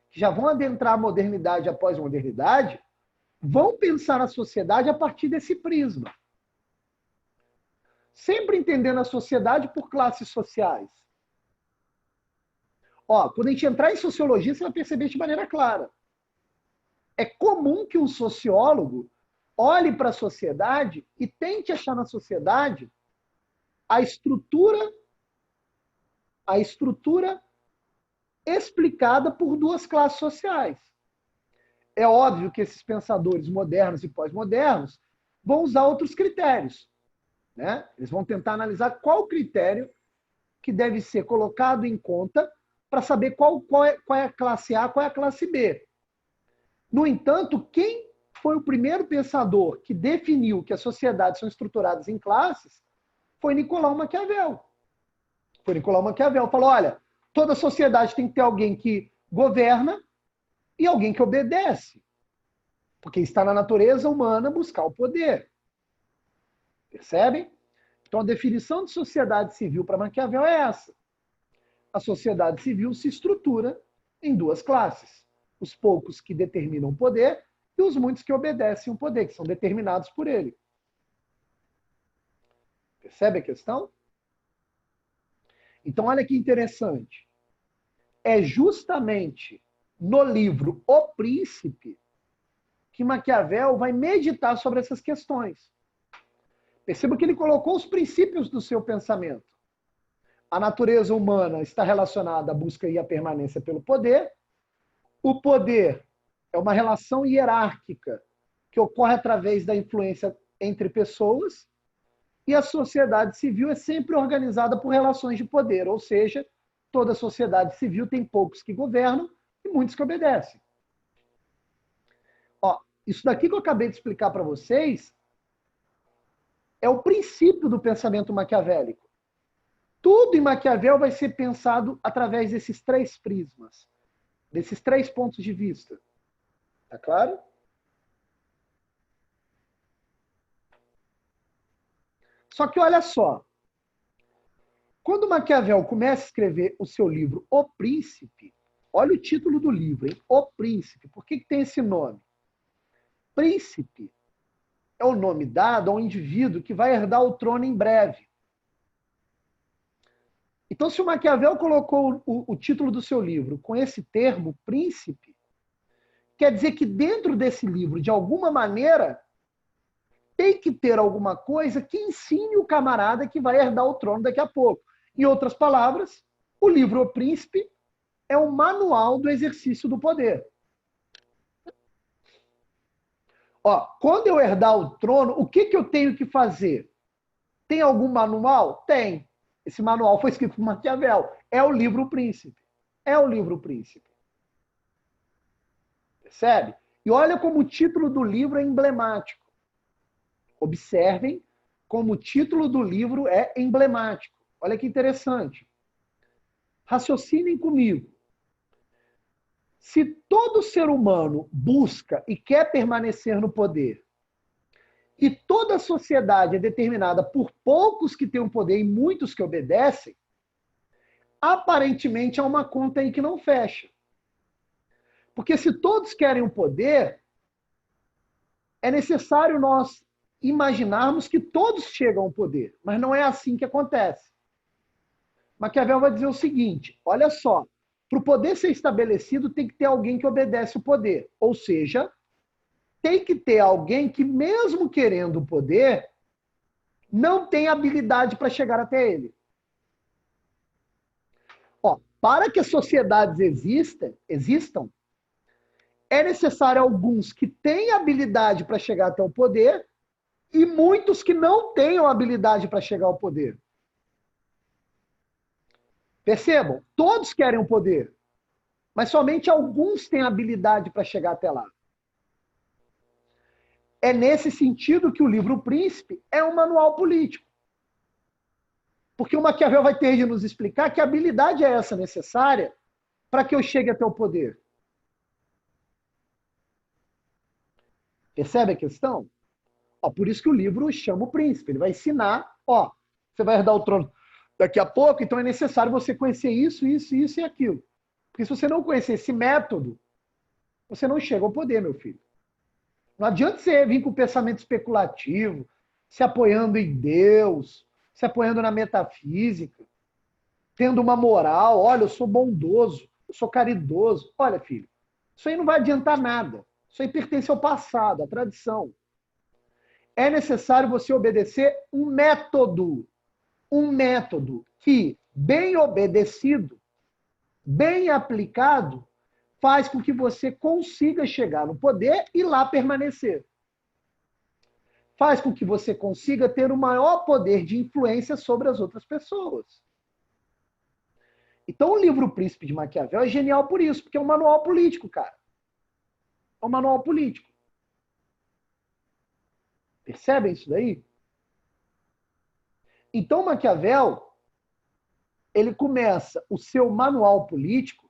que já vão adentrar a modernidade após a modernidade, vão pensar a sociedade a partir desse prisma. Sempre entendendo a sociedade por classes sociais. Ó, quando a gente entrar em sociologia, você vai perceber de maneira clara. É comum que um sociólogo olhe para a sociedade e tente achar na sociedade a estrutura explicada por duas classes sociais. É óbvio que esses pensadores modernos e pós-modernos vão usar outros critérios. Né? Eles vão tentar analisar qual critério que deve ser colocado em conta para saber qual é a classe A, qual é a classe B. No entanto, quem foi o primeiro pensador que definiu que as sociedades são estruturadas em classes foi Nicolau Maquiavel. Foi Nicolau Maquiavel. Falou, olha, toda sociedade tem que ter alguém que governa e alguém que obedece. Porque está na natureza humana buscar o poder. Percebem? Então a definição de sociedade civil para Maquiavel é essa. A sociedade civil se estrutura em duas classes. Os poucos que determinam o poder e os muitos que obedecem o poder, que são determinados por ele. Percebe a questão? Então, olha que interessante. É justamente no livro O Príncipe que Maquiavel vai meditar sobre essas questões. Perceba que ele colocou os princípios do seu pensamento. A natureza humana está relacionada à busca e à permanência pelo poder. O poder é uma relação hierárquica que ocorre através da influência entre pessoas. E a sociedade civil é sempre organizada por relações de poder, ou seja, toda sociedade civil tem poucos que governam e muitos que obedecem. Ó, isso daqui que eu acabei de explicar para vocês é o princípio do pensamento maquiavélico. Tudo em Maquiavel vai ser pensado através desses três prismas, desses três pontos de vista. Tá claro? Só que olha só, quando Maquiavel começa a escrever o seu livro O Príncipe, olha o título do livro, hein? O Príncipe. Por que tem esse nome? príncipe é o nome dado a um indivíduo que vai herdar o trono em breve. Então, se o Maquiavel colocou o título do seu livro com esse termo, príncipe, quer dizer que dentro desse livro, de alguma maneira, tem que ter alguma coisa que ensine o camarada que vai herdar o trono daqui a pouco. Em outras palavras, o livro O Príncipe é um manual do exercício do poder. Ó, quando eu herdar o trono, o que eu tenho que fazer? Tem algum manual? Tem. Esse manual foi escrito por Maquiavel. É o livro O Príncipe. É o livro O Príncipe. Percebe? E olha como o título do livro é emblemático. Observem como o título do livro é emblemático. Olha que interessante. Raciocinem comigo. Se todo ser humano busca e quer permanecer no poder, e toda a sociedade é determinada por poucos que têm o poder e muitos que obedecem, aparentemente há uma conta aí que não fecha. Porque se todos querem o poder, é necessário nós imaginarmos que todos chegam ao poder, mas não é assim que acontece. Maquiavel vai dizer o seguinte, olha só, para o poder ser estabelecido tem que ter alguém que obedece o poder, ou seja, tem que ter alguém que, mesmo querendo o poder, não tem habilidade para chegar até ele. Ó, para que as sociedades existam, é necessário alguns que têm habilidade para chegar até o poder e muitos que não tenham habilidade para chegar ao poder. Percebam, todos querem o poder, mas somente alguns têm habilidade para chegar até lá. É nesse sentido que o livro O Príncipe é um manual político. Porque o Maquiavel vai ter de nos explicar que habilidade é essa necessária para que eu chegue até o poder. Percebe a questão? Ó, por isso que o livro chama O Príncipe. Ele vai ensinar, ó, você vai herdar o trono daqui a pouco, então é necessário você conhecer isso, isso, isso e aquilo. Porque se você não conhecer esse método, você não chega ao poder, meu filho. Não adianta você vir com pensamento especulativo, se apoiando em Deus, se apoiando na metafísica, tendo uma moral, olha, eu sou bondoso, eu sou caridoso. Olha, filho, isso aí não vai adiantar nada. Isso aí pertence ao passado, à tradição. É necessário você obedecer um método que, bem obedecido, bem aplicado, faz com que você consiga chegar no poder e lá permanecer. Faz com que você consiga ter o maior poder de influência sobre as outras pessoas. Então o livro O Príncipe de Maquiavel é genial por isso, porque é um manual político, cara. É um manual político. Percebem isso daí? Então Maquiavel, ele começa o seu manual político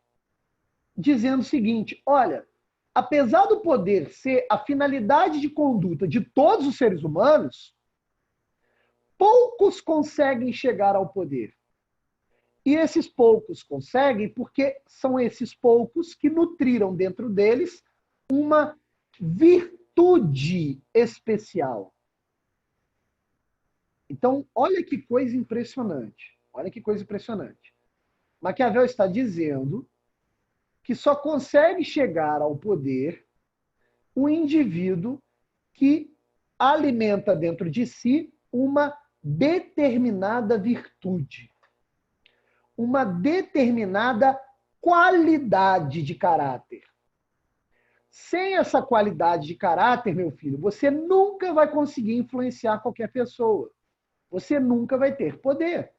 dizendo o seguinte, olha, apesar do poder ser a finalidade de conduta de todos os seres humanos, poucos conseguem chegar ao poder. E esses poucos conseguem porque são esses poucos que nutriram dentro deles uma virtude especial. Então, olha que coisa impressionante. Olha que coisa impressionante. Maquiavel está dizendo que só consegue chegar ao poder o indivíduo que alimenta dentro de si uma determinada virtude, uma determinada qualidade de caráter. Sem essa qualidade de caráter, meu filho, você nunca vai conseguir influenciar qualquer pessoa. Você nunca vai ter poder.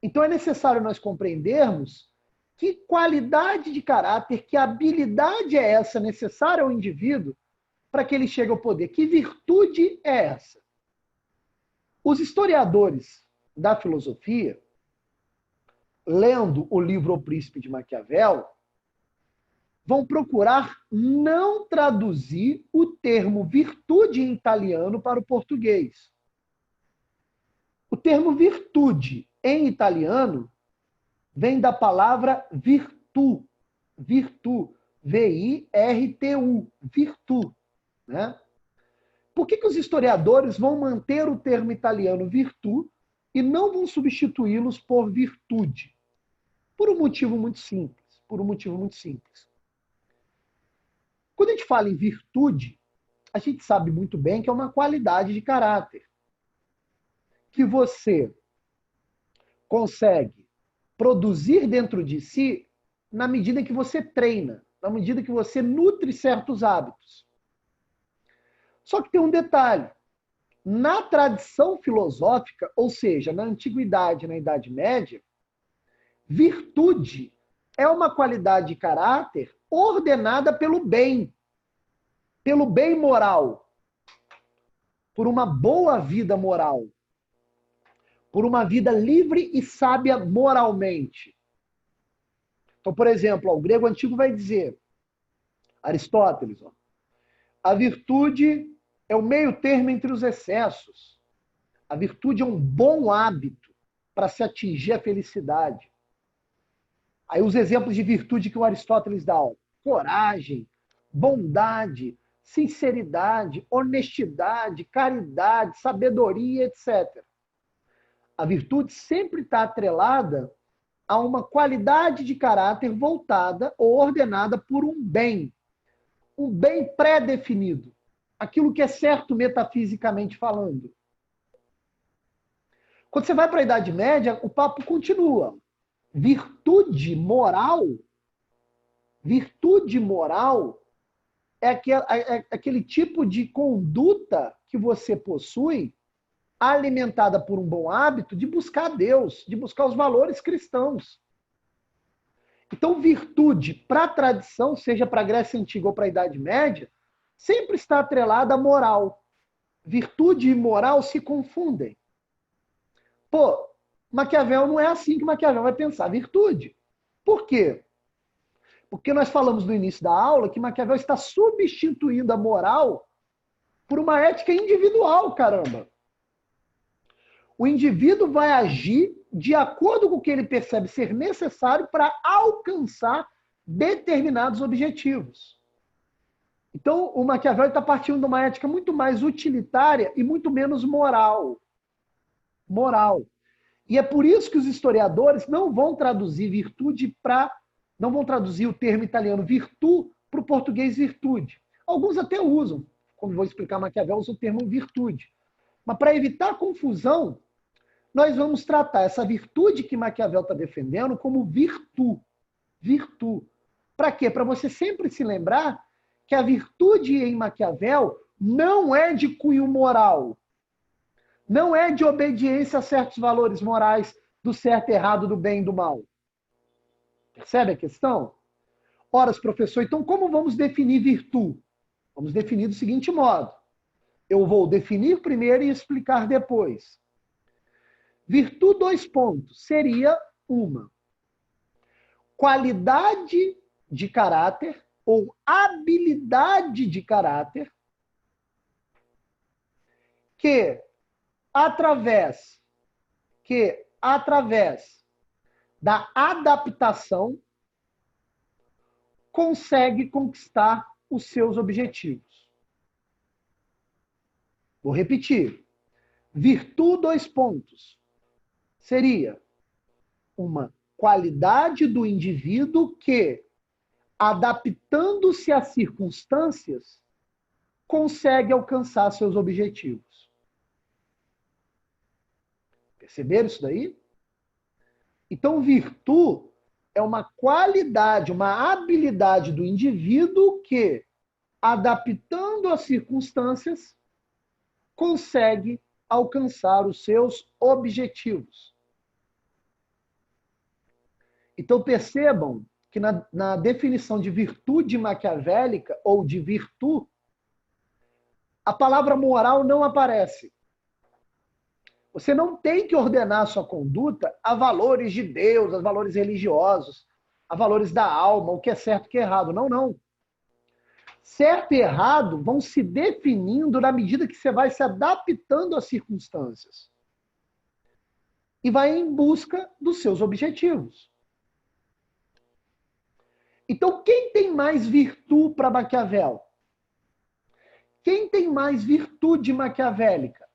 Então é necessário nós compreendermos que qualidade de caráter, que habilidade é essa necessária ao indivíduo para que ele chegue ao poder? Que virtude é essa? Os historiadores da filosofia, lendo o livro O Príncipe de Maquiavel, vão procurar não traduzir o termo virtude em italiano para o português. O termo virtude em italiano vem da palavra virtu. Virtu. V-I-R-T-U, virtu, né? Por que os historiadores vão manter o termo italiano virtu e não vão substituí-los por virtude? Por um motivo muito simples. Por um motivo muito simples. Quando a gente fala em virtude, a gente sabe muito bem que é uma qualidade de caráter. Que você consegue produzir dentro de si na medida que você treina, na medida que você nutre certos hábitos. Só que tem um detalhe. Na tradição filosófica, ou seja, na antiguidade, na Idade Média, virtude é uma qualidade de caráter ordenada pelo bem moral, por uma boa vida moral, por uma vida livre e sábia moralmente. Então, por exemplo, o grego antigo vai dizer, Aristóteles, a virtude é o meio termo entre os excessos. A virtude é um bom hábito para se atingir a felicidade. Aí os exemplos de virtude que o Aristóteles dá, coragem, bondade, sinceridade, honestidade, caridade, sabedoria, etc. A virtude sempre está atrelada a uma qualidade de caráter voltada ou ordenada por um bem pré-definido, aquilo que é certo metafisicamente falando. Quando você vai para a Idade Média, o papo continua. Virtude moral é aquele tipo de conduta que você possui, alimentada por um bom hábito, de buscar Deus, de buscar os valores cristãos. Então, virtude, para a tradição, seja para a Grécia Antiga ou para a Idade Média, sempre está atrelada à moral. Virtude e moral se confundem. Pô, Maquiavel não é assim que Maquiavel vai pensar virtude. Por quê? Porque nós falamos no início da aula que Maquiavel está substituindo a moral por uma ética individual, caramba. O indivíduo vai agir de acordo com o que ele percebe ser necessário para alcançar determinados objetivos. Então, o Maquiavel está partindo de uma ética muito mais utilitária e muito menos moral. E é por isso que os historiadores não vão traduzir virtude não vão traduzir o termo italiano virtu para o português virtude. Alguns até usam, como vou explicar, Maquiavel usa o termo virtude. Mas para evitar confusão, nós vamos tratar essa virtude que Maquiavel está defendendo como virtu. Para quê? Para você sempre se lembrar que a virtude em Maquiavel não é de cunho moral. Não é de obediência a certos valores morais do certo, errado, do bem e do mal. Percebe a questão? Ora, professor, então como vamos definir virtude? Vamos definir do seguinte modo. Eu vou definir primeiro e explicar depois. Virtude, dois pontos, seria uma qualidade de caráter ou habilidade de caráter que através da adaptação consegue conquistar os seus objetivos. Vou repetir. Virtude, dois pontos, seria uma qualidade do indivíduo que, adaptando-se às circunstâncias, consegue alcançar seus objetivos. Perceberam isso daí? Então, virtude é uma qualidade, uma habilidade do indivíduo que, adaptando às circunstâncias, consegue alcançar os seus objetivos. Então, percebam que na definição de virtude maquiavélica ou de virtude, a palavra moral não aparece. Você não tem que ordenar a sua conduta a valores de Deus, a valores religiosos, a valores da alma, o que é certo e o que é errado. Não, não. Certo e errado vão se definindo na medida que você vai se adaptando às circunstâncias. E vai em busca dos seus objetivos. Então, quem tem mais virtude para Maquiavel? Quem tem mais virtude maquiavélica?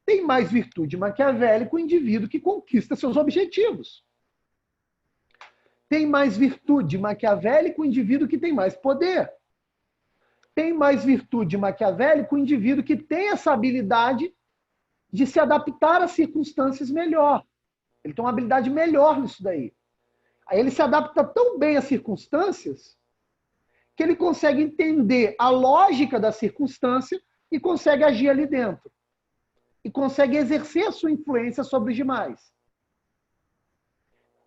Tem mais virtude maquiavélica o indivíduo que conquista seus objetivos. Tem mais virtude maquiavélica o indivíduo que tem mais poder. Tem mais virtude maquiavélica o indivíduo que tem essa habilidade de se adaptar às circunstâncias melhor. Ele tem uma habilidade melhor nisso daí. Aí ele se adapta tão bem às circunstâncias que ele consegue entender a lógica da circunstância e consegue agir ali dentro. E consegue exercer a sua influência sobre os demais.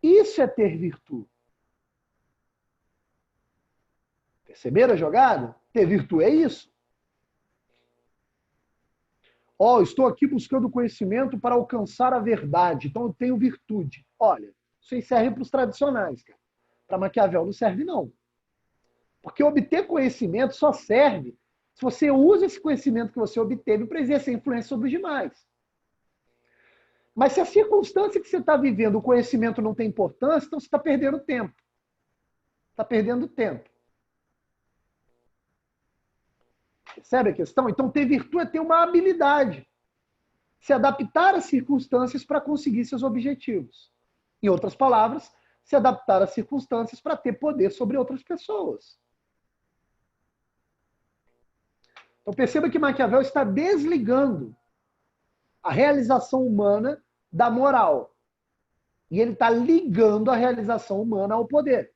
Isso é ter virtude. Perceberam a jogada? Ter virtude é isso. Estou aqui buscando conhecimento para alcançar a verdade, então eu tenho virtude. Olha, isso aí serve para os tradicionais, cara. Para Maquiavel não serve, não. Porque obter conhecimento só serve se você usa esse conhecimento que você obteve para exercer influência sobre os demais. Mas se a circunstância que você está vivendo, o conhecimento não tem importância, então você está perdendo tempo. Está perdendo tempo. Percebe a questão? Então, ter virtude é ter uma habilidade. Se adaptar às circunstâncias para conseguir seus objetivos. Em outras palavras, se adaptar às circunstâncias para ter poder sobre outras pessoas. Então, perceba que Maquiavel está desligando a realização humana da moral. E ele está ligando a realização humana ao poder.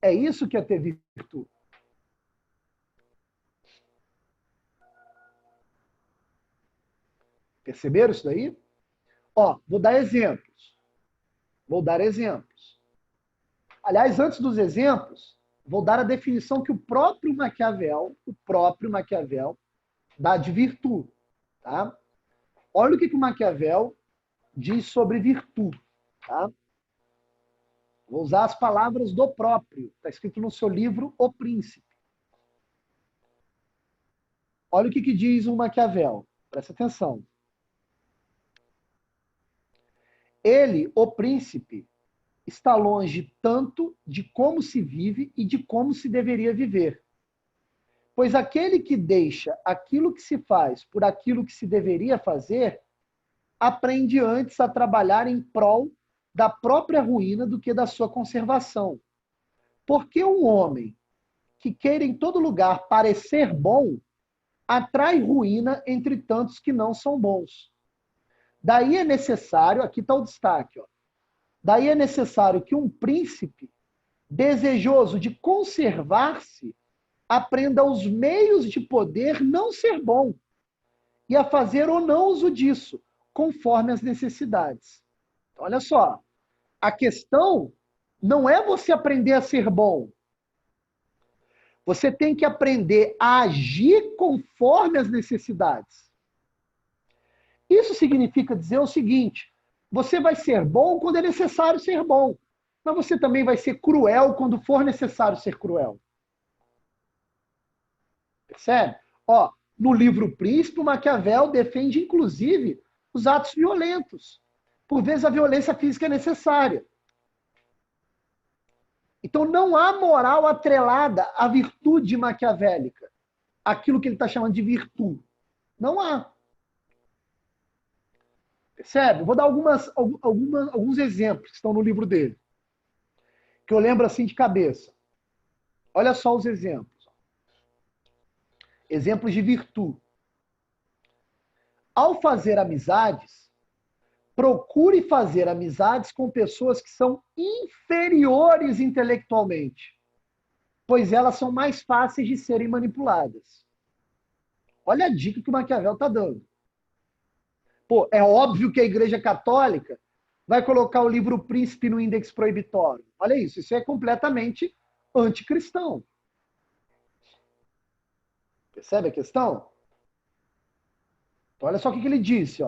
É isso que é ter virtude. Perceberam isso daí? Vou dar exemplos. Aliás, antes dos exemplos, vou dar a definição que o próprio Maquiavel dá de virtude. Tá? Olha o que o Maquiavel diz sobre virtude. Tá? Vou usar as palavras do próprio. Está escrito no seu livro O Príncipe. Olha o que diz o Maquiavel. Presta atenção. Ele, o príncipe, está longe tanto de como se vive e de como se deveria viver. Pois aquele que deixa aquilo que se faz por aquilo que se deveria fazer, aprende antes a trabalhar em prol da própria ruína do que da sua conservação. Porque um homem que queira em todo lugar parecer bom, atrai ruína entre tantos que não são bons. Daí é necessário, aqui está o destaque, daí é necessário que um príncipe, desejoso de conservar-se, aprenda os meios de poder não ser bom e a fazer ou não uso disso, conforme as necessidades. Então, olha só, a questão não é você aprender a ser bom. Você tem que aprender a agir conforme as necessidades. Isso significa dizer o seguinte: você vai ser bom quando é necessário ser bom, mas você também vai ser cruel quando for necessário ser cruel. Percebe? No livro Príncipe, o Maquiavel defende, inclusive, os atos violentos. Por vezes, a violência física é necessária. Então, não há moral atrelada à virtude maquiavélica. Aquilo que ele está chamando de virtude. Não há. Percebe? Vou dar alguns exemplos que estão no livro dele. Que eu lembro assim de cabeça. Olha só os exemplos. Exemplos de virtude. Ao fazer amizades, procure fazer amizades com pessoas que são inferiores intelectualmente, pois elas são mais fáceis de serem manipuladas. Olha a dica que o Maquiavel está dando. É óbvio que a Igreja Católica vai colocar o livro Príncipe no índex proibitório. Olha isso é completamente anticristão. Percebe a questão? Então, olha só o que ele disse.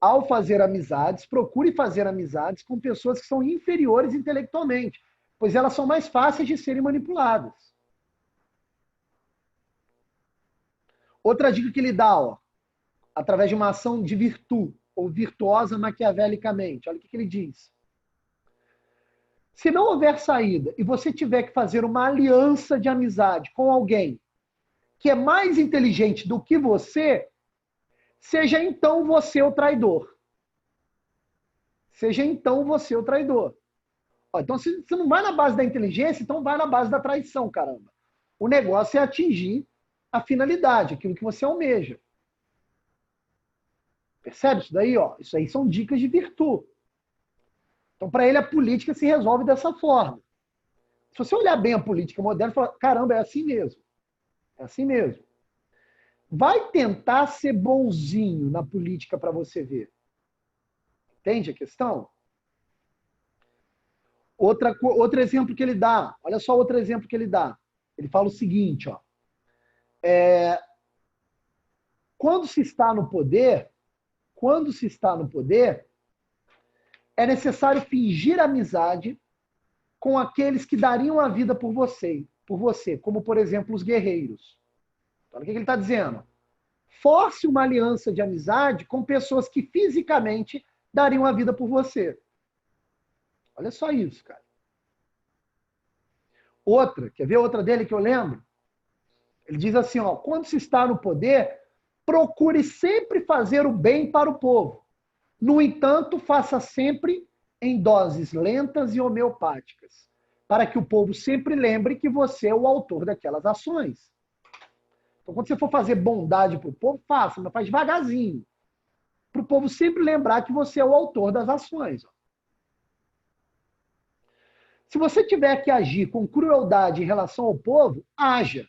Ao fazer amizades, procure fazer amizades com pessoas que são inferiores intelectualmente, pois elas são mais fáceis de serem manipuladas. Outra dica que ele dá, através de uma ação de virtude, ou virtuosa maquiavelicamente. Olha o que ele diz. Se não houver saída e você tiver que fazer uma aliança de amizade com alguém que é mais inteligente do que você, seja então você o traidor. Seja então você o traidor. Ó, então, se você não vai na base da inteligência, então vai na base da traição, caramba. O negócio é atingir a finalidade, aquilo que você almeja. Percebe isso daí? Ó? Isso aí são dicas de virtude. Então, para ele, a política se resolve dessa forma. Se você olhar bem a política moderna, fala, caramba, é assim mesmo. É assim mesmo. Vai tentar ser bonzinho na política para você ver. Entende a questão? Outro exemplo que ele dá. Olha só outro exemplo que ele dá. Ele fala o seguinte, ó. Quando se está no poder, é necessário fingir amizade com aqueles que dariam a vida por você, como, por exemplo, os guerreiros. Então, o que ele está dizendo? Force uma aliança de amizade com pessoas que fisicamente dariam a vida por você. Olha só isso, cara. Outra, quer ver outra dele que eu lembro? Ele diz assim, ó, quando se está no poder, procure sempre fazer o bem para o povo. No entanto, faça sempre em doses lentas e homeopáticas, para que o povo sempre lembre que você é o autor daquelas ações. Então, quando você for fazer bondade para o povo, faça, mas faz devagarzinho. Para o povo sempre lembrar que você é o autor das ações. Se você tiver que agir com crueldade em relação ao povo, haja,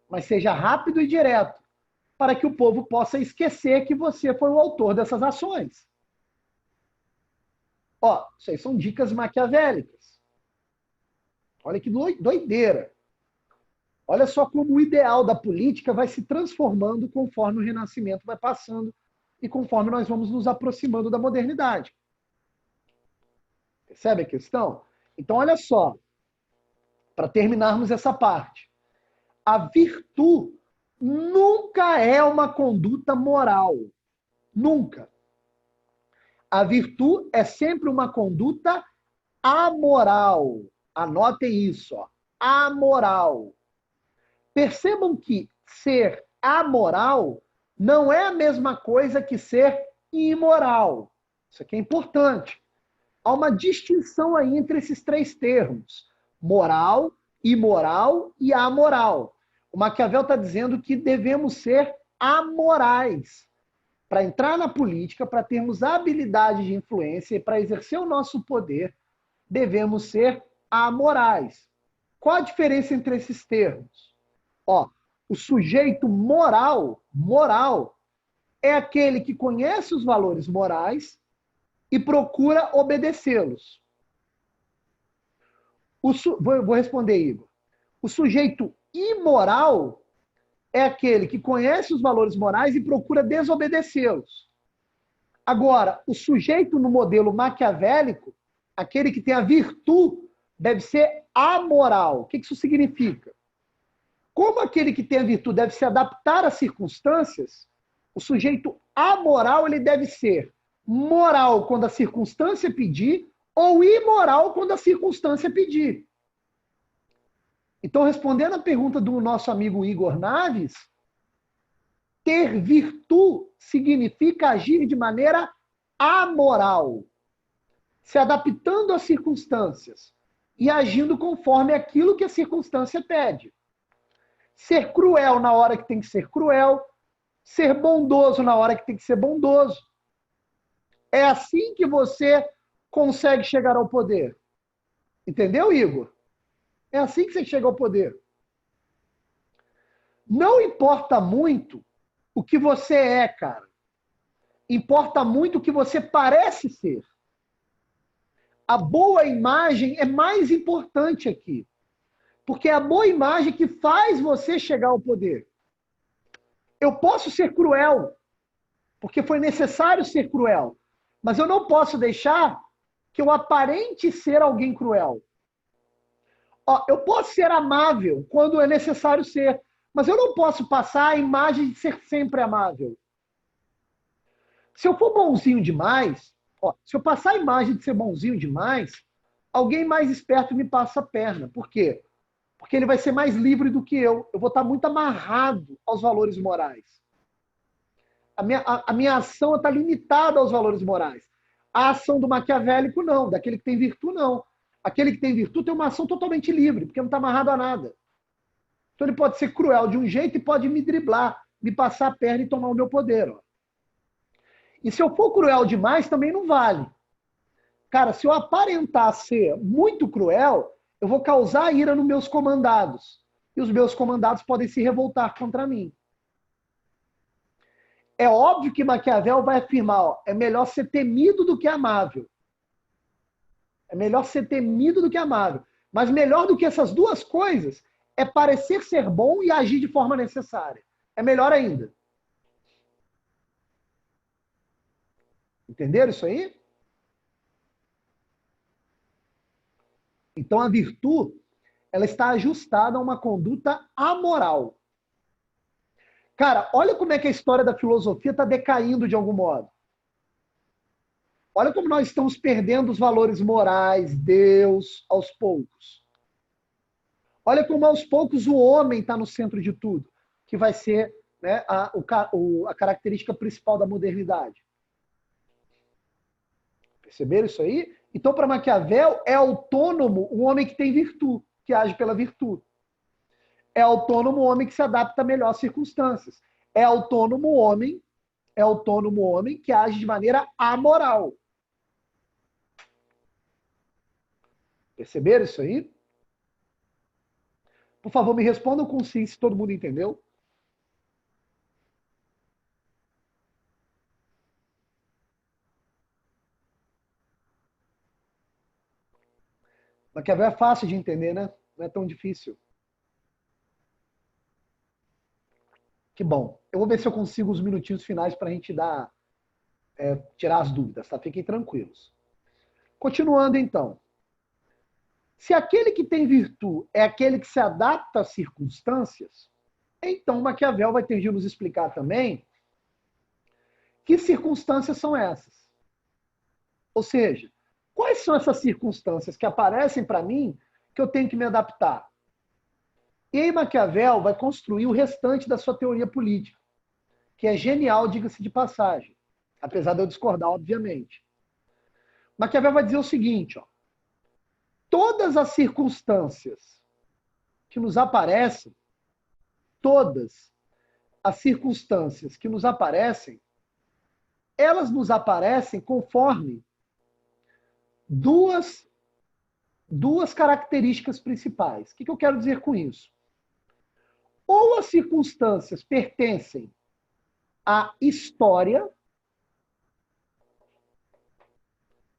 mas seja rápido e direto, para que o povo possa esquecer que você foi o autor dessas ações. Ó, isso aí são dicas maquiavélicas. Olha que doideira. Olha só como o ideal da política vai se transformando conforme o Renascimento vai passando e conforme nós vamos nos aproximando da modernidade. Percebe a questão? Então, olha só, para terminarmos essa parte. A virtude nunca é uma conduta moral. Nunca. A virtude é sempre uma conduta amoral. Anotem isso, ó. Amoral. Percebam que ser amoral não é a mesma coisa que ser imoral. Isso aqui é importante. Há uma distinção aí entre esses três termos: moral, imoral e amoral. O Maquiavel está dizendo que devemos ser amorais. Para entrar na política, para termos habilidade de influência e para exercer o nosso poder, devemos ser amorais. Qual a diferença entre esses termos? Ó, o sujeito moral é aquele que conhece os valores morais e procura obedecê-los. Vou responder, Igor. O sujeito imoral é aquele que conhece os valores morais e procura desobedecê-los. Agora, o sujeito no modelo maquiavélico, aquele que tem a virtude, deve ser amoral. O que isso significa? Como aquele que tem a virtude deve se adaptar às circunstâncias, o sujeito amoral ele deve ser moral quando a circunstância pedir ou imoral quando a circunstância pedir. Então, respondendo à pergunta do nosso amigo Igor Naves, ter virtude significa agir de maneira amoral, se adaptando às circunstâncias e agindo conforme aquilo que a circunstância pede. Ser cruel na hora que tem que ser cruel, ser bondoso na hora que tem que ser bondoso. É assim que você consegue chegar ao poder. Entendeu, Igor? É assim que você chega ao poder. Não importa muito o que você é, cara. Importa muito o que você parece ser. A boa imagem é mais importante aqui. Porque é a boa imagem que faz você chegar ao poder. Eu posso ser cruel, porque foi necessário ser cruel. Mas eu não posso deixar que eu aparente ser alguém cruel. Ó, eu posso ser amável quando é necessário ser, mas eu não posso passar a imagem de ser sempre amável. Se eu for bonzinho demais, ó, se eu passar a imagem de ser bonzinho demais, alguém mais esperto me passa a perna. Por quê? Porque ele vai ser mais livre do que eu. Eu vou estar muito amarrado aos valores morais. A minha ação está limitada aos valores morais. A ação do maquiavélico, não. Daquele que tem virtude, não. Aquele que tem virtude tem uma ação totalmente livre, porque não está amarrado a nada. Então ele pode ser cruel de um jeito e pode me driblar, me passar a perna e tomar o meu poder. Ó. E se eu for cruel demais, também não vale. Cara, se eu aparentar ser muito cruel, eu vou causar ira nos meus comandados. E os meus comandados podem se revoltar contra mim. É óbvio que Maquiavel vai afirmar, ó, é melhor ser temido do que amável. É melhor ser temido do que amável. Mas melhor do que essas duas coisas é parecer ser bom e agir de forma necessária. É melhor ainda. Entenderam isso aí? Então a virtude, ela está ajustada a uma conduta amoral. Cara, olha como é que a história da filosofia está decaindo de algum modo. Olha como nós estamos perdendo os valores morais, Deus, aos poucos. Olha como aos poucos o homem está no centro de tudo, que vai ser, né, a característica principal da modernidade. Perceberam isso aí? Então, para Maquiavel, é autônomo o homem que tem virtude, que age pela virtude. É autônomo o homem que se adapta melhor às circunstâncias. É autônomo o homem que age de maneira amoral. Perceberam isso aí? Por favor, me respondam com sim, se todo mundo entendeu. Maquiavel é fácil de entender, né? Não é tão difícil. Que bom. Eu vou ver se eu consigo os minutinhos finais para a gente tirar as dúvidas, tá? Fiquem tranquilos. Continuando, então. Se aquele que tem virtude é aquele que se adapta às circunstâncias, então Maquiavel vai ter de nos explicar também que circunstâncias são essas. Ou seja, quais são essas circunstâncias que aparecem para mim que eu tenho que me adaptar? E aí Maquiavel vai construir o restante da sua teoria política, que é genial, diga-se de passagem, apesar de eu discordar, obviamente. Maquiavel vai dizer o seguinte, ó, todas as circunstâncias que nos aparecem, todas as circunstâncias que nos aparecem, elas nos aparecem conforme duas características principais. O que eu quero dizer com isso? Ou as circunstâncias pertencem à história.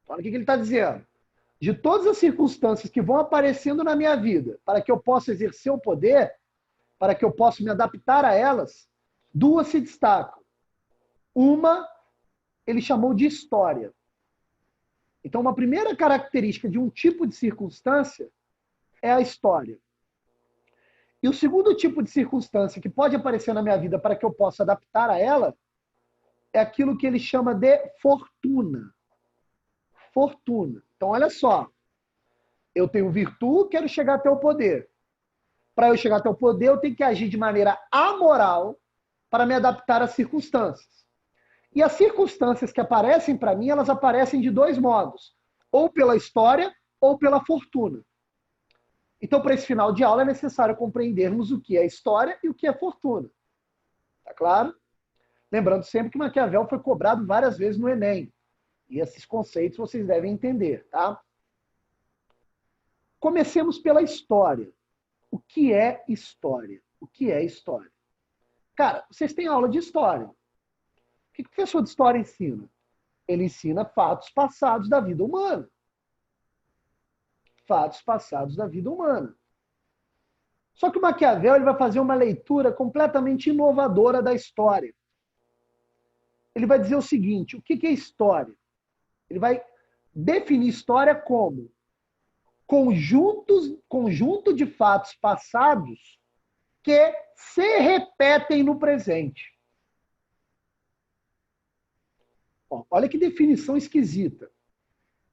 Olha o que ele está dizendo. De todas as circunstâncias que vão aparecendo na minha vida, para que eu possa exercer o poder, para que eu possa me adaptar a elas, duas se destacam. Uma, ele chamou de história. Então, uma primeira característica de um tipo de circunstância é a história. E o segundo tipo de circunstância que pode aparecer na minha vida para que eu possa adaptar a ela é aquilo que ele chama de fortuna. Fortuna. Então, olha só. Eu tenho virtude, quero chegar até o poder. Para eu chegar até o poder, eu tenho que agir de maneira amoral para me adaptar às circunstâncias. E as circunstâncias que aparecem para mim, elas aparecem de dois modos. Ou pela história, ou pela fortuna. Então, para esse final de aula, é necessário compreendermos o que é história e o que é fortuna. Tá claro? Lembrando sempre que Maquiavel foi cobrado várias vezes no Enem. E esses conceitos vocês devem entender, tá? Comecemos pela história. O que é história? O que é história? Cara, vocês têm aula de história. O que o professor de história ensina? Ele ensina fatos passados da vida humana. Fatos passados da vida humana. Só que o Maquiavel ele vai fazer uma leitura completamente inovadora da história. Ele vai dizer o seguinte, o que é história? Ele vai definir história como conjunto de fatos passados que se repetem no presente. Olha que definição esquisita.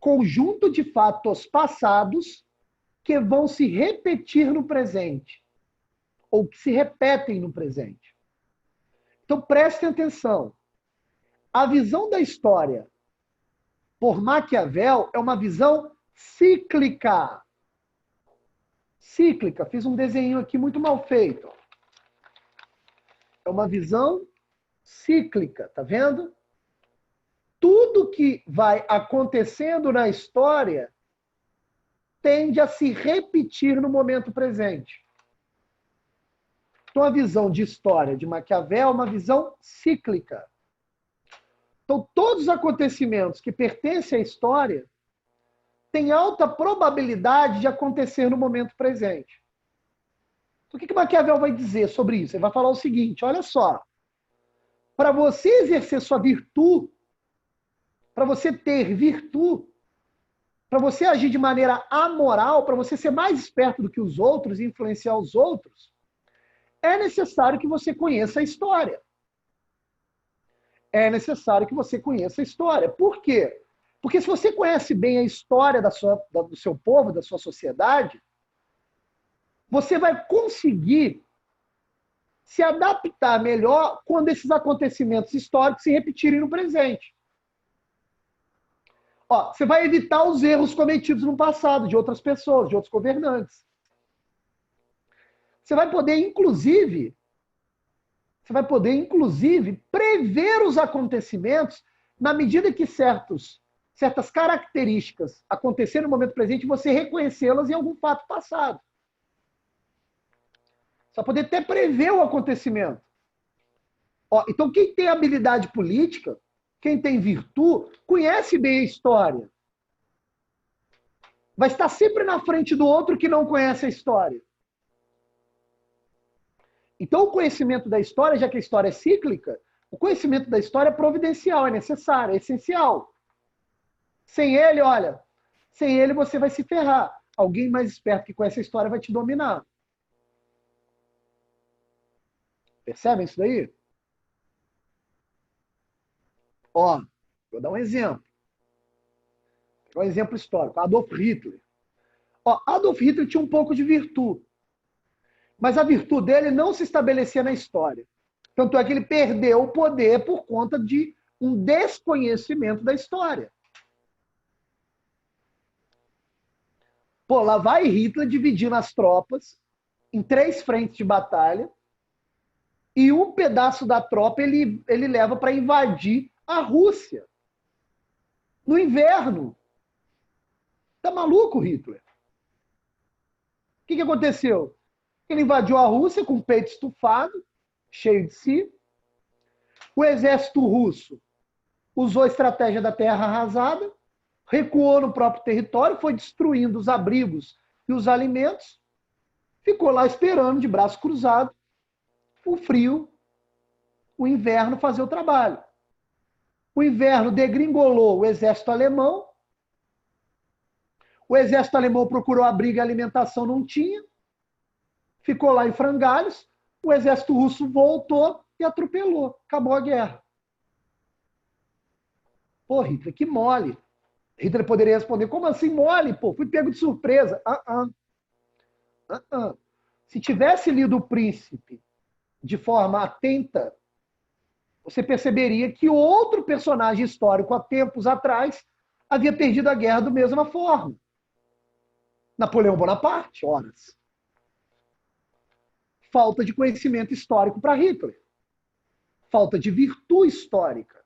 conjunto de fatos passados que vão se repetir no presente, ou que se repetem no presente. Então, prestem atenção. A visão da história por Maquiavel é uma visão cíclica. Cíclica. Fiz um desenho aqui muito mal feito. É uma visão cíclica, tá vendo? Tudo que vai acontecendo na história tende a se repetir no momento presente. Então, a visão de história de Maquiavel é uma visão cíclica. Então, todos os acontecimentos que pertencem à história têm alta probabilidade de acontecer no momento presente. Então, o que Maquiavel vai dizer sobre isso? Ele vai falar o seguinte, olha só, para você exercer sua virtude, para você ter virtude, para você agir de maneira amoral, para você ser mais esperto do que os outros e influenciar os outros, é necessário que você conheça a história. É necessário que você conheça a história. Por quê? Porque se você conhece bem a história do seu povo, da sua sociedade, você vai conseguir se adaptar melhor quando esses acontecimentos históricos se repetirem no presente. Ó, você vai evitar os erros cometidos no passado de outras pessoas, de outros governantes. Você vai poder, inclusive, prever os acontecimentos na medida que certas características acontecerem no momento presente, você reconhecê-las em algum fato passado. Você vai poder até prever o acontecimento. Ó, então, quem tem habilidade política, quem tem virtude, conhece bem a história. Vai estar sempre na frente do outro que não conhece a história. Então, o conhecimento da história, já que a história é cíclica, o conhecimento da história é providencial, é necessário, é essencial. Sem ele, olha, sem ele você vai se ferrar. Alguém mais esperto que conhece a história vai te dominar. Percebem isso daí? Ó, vou dar um exemplo. Um exemplo histórico. Adolf Hitler. Ó, Adolf Hitler tinha um pouco de virtude. Mas a virtude dele não se estabelecia na história. Tanto é que ele perdeu o poder por conta de um desconhecimento da história. Pô, lá vai Hitler dividindo as tropas em 3 frentes de batalha e um pedaço da tropa ele leva para invadir a Rússia. No inverno. Tá maluco, Hitler? O que aconteceu? Ele invadiu a Rússia com o peito estufado, cheio de si. O exército russo usou a estratégia da terra arrasada, recuou no próprio território, foi destruindo os abrigos e os alimentos, ficou lá esperando, de braço cruzado, o frio, o inverno fazer o trabalho. O inverno degringolou o exército alemão, o exército alemão procurou abrigo e alimentação, não tinha, ficou lá em frangalhos, o exército russo voltou e atropelou. Acabou a guerra. Pô, Hitler, que mole. Hitler poderia responder, como assim mole? Pô, fui pego de surpresa. Se tivesse lido O Príncipe de forma atenta, você perceberia que outro personagem histórico há tempos atrás havia perdido a guerra da mesma forma. Napoleão Bonaparte, horas. Falta de conhecimento histórico para Hitler. Falta de virtude histórica.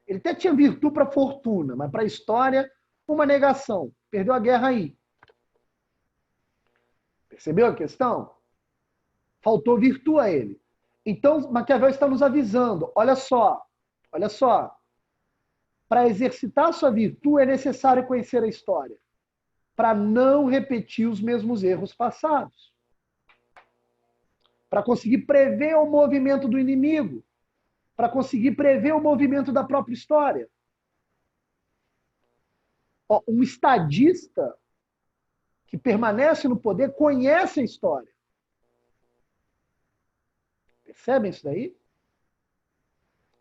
Ele até tinha virtude para a fortuna, mas para a história, uma negação. Perdeu a guerra aí. Percebeu a questão? Faltou virtude a ele. Então, Maquiavel está nos avisando, olha só, para exercitar a sua virtude é necessário conhecer a história, para não repetir os mesmos erros passados. Para conseguir prever o movimento do inimigo, para conseguir prever o movimento da própria história. Ó, um estadista que permanece no poder conhece a história. Percebem isso daí?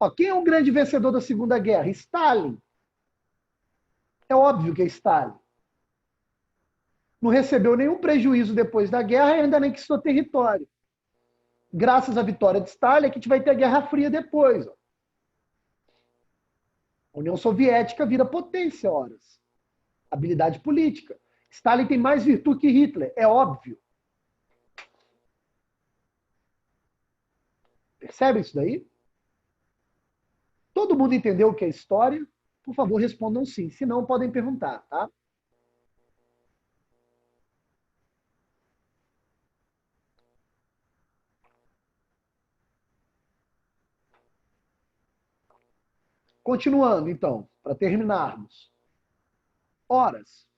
Ó, quem é o grande vencedor da Segunda Guerra? Stalin. É óbvio que é Stalin. Não recebeu nenhum prejuízo depois da guerra e ainda nem conquistou território. Graças à vitória de Stalin, que a gente vai ter a Guerra Fria depois. Ó. A União Soviética vira potência, horas. Habilidade política. Stalin tem mais virtude que Hitler, é óbvio. Percebe isso daí? Todo mundo entendeu o que é história? Por favor, respondam sim. Se não, podem perguntar, tá? Continuando, então, para terminarmos. Horas.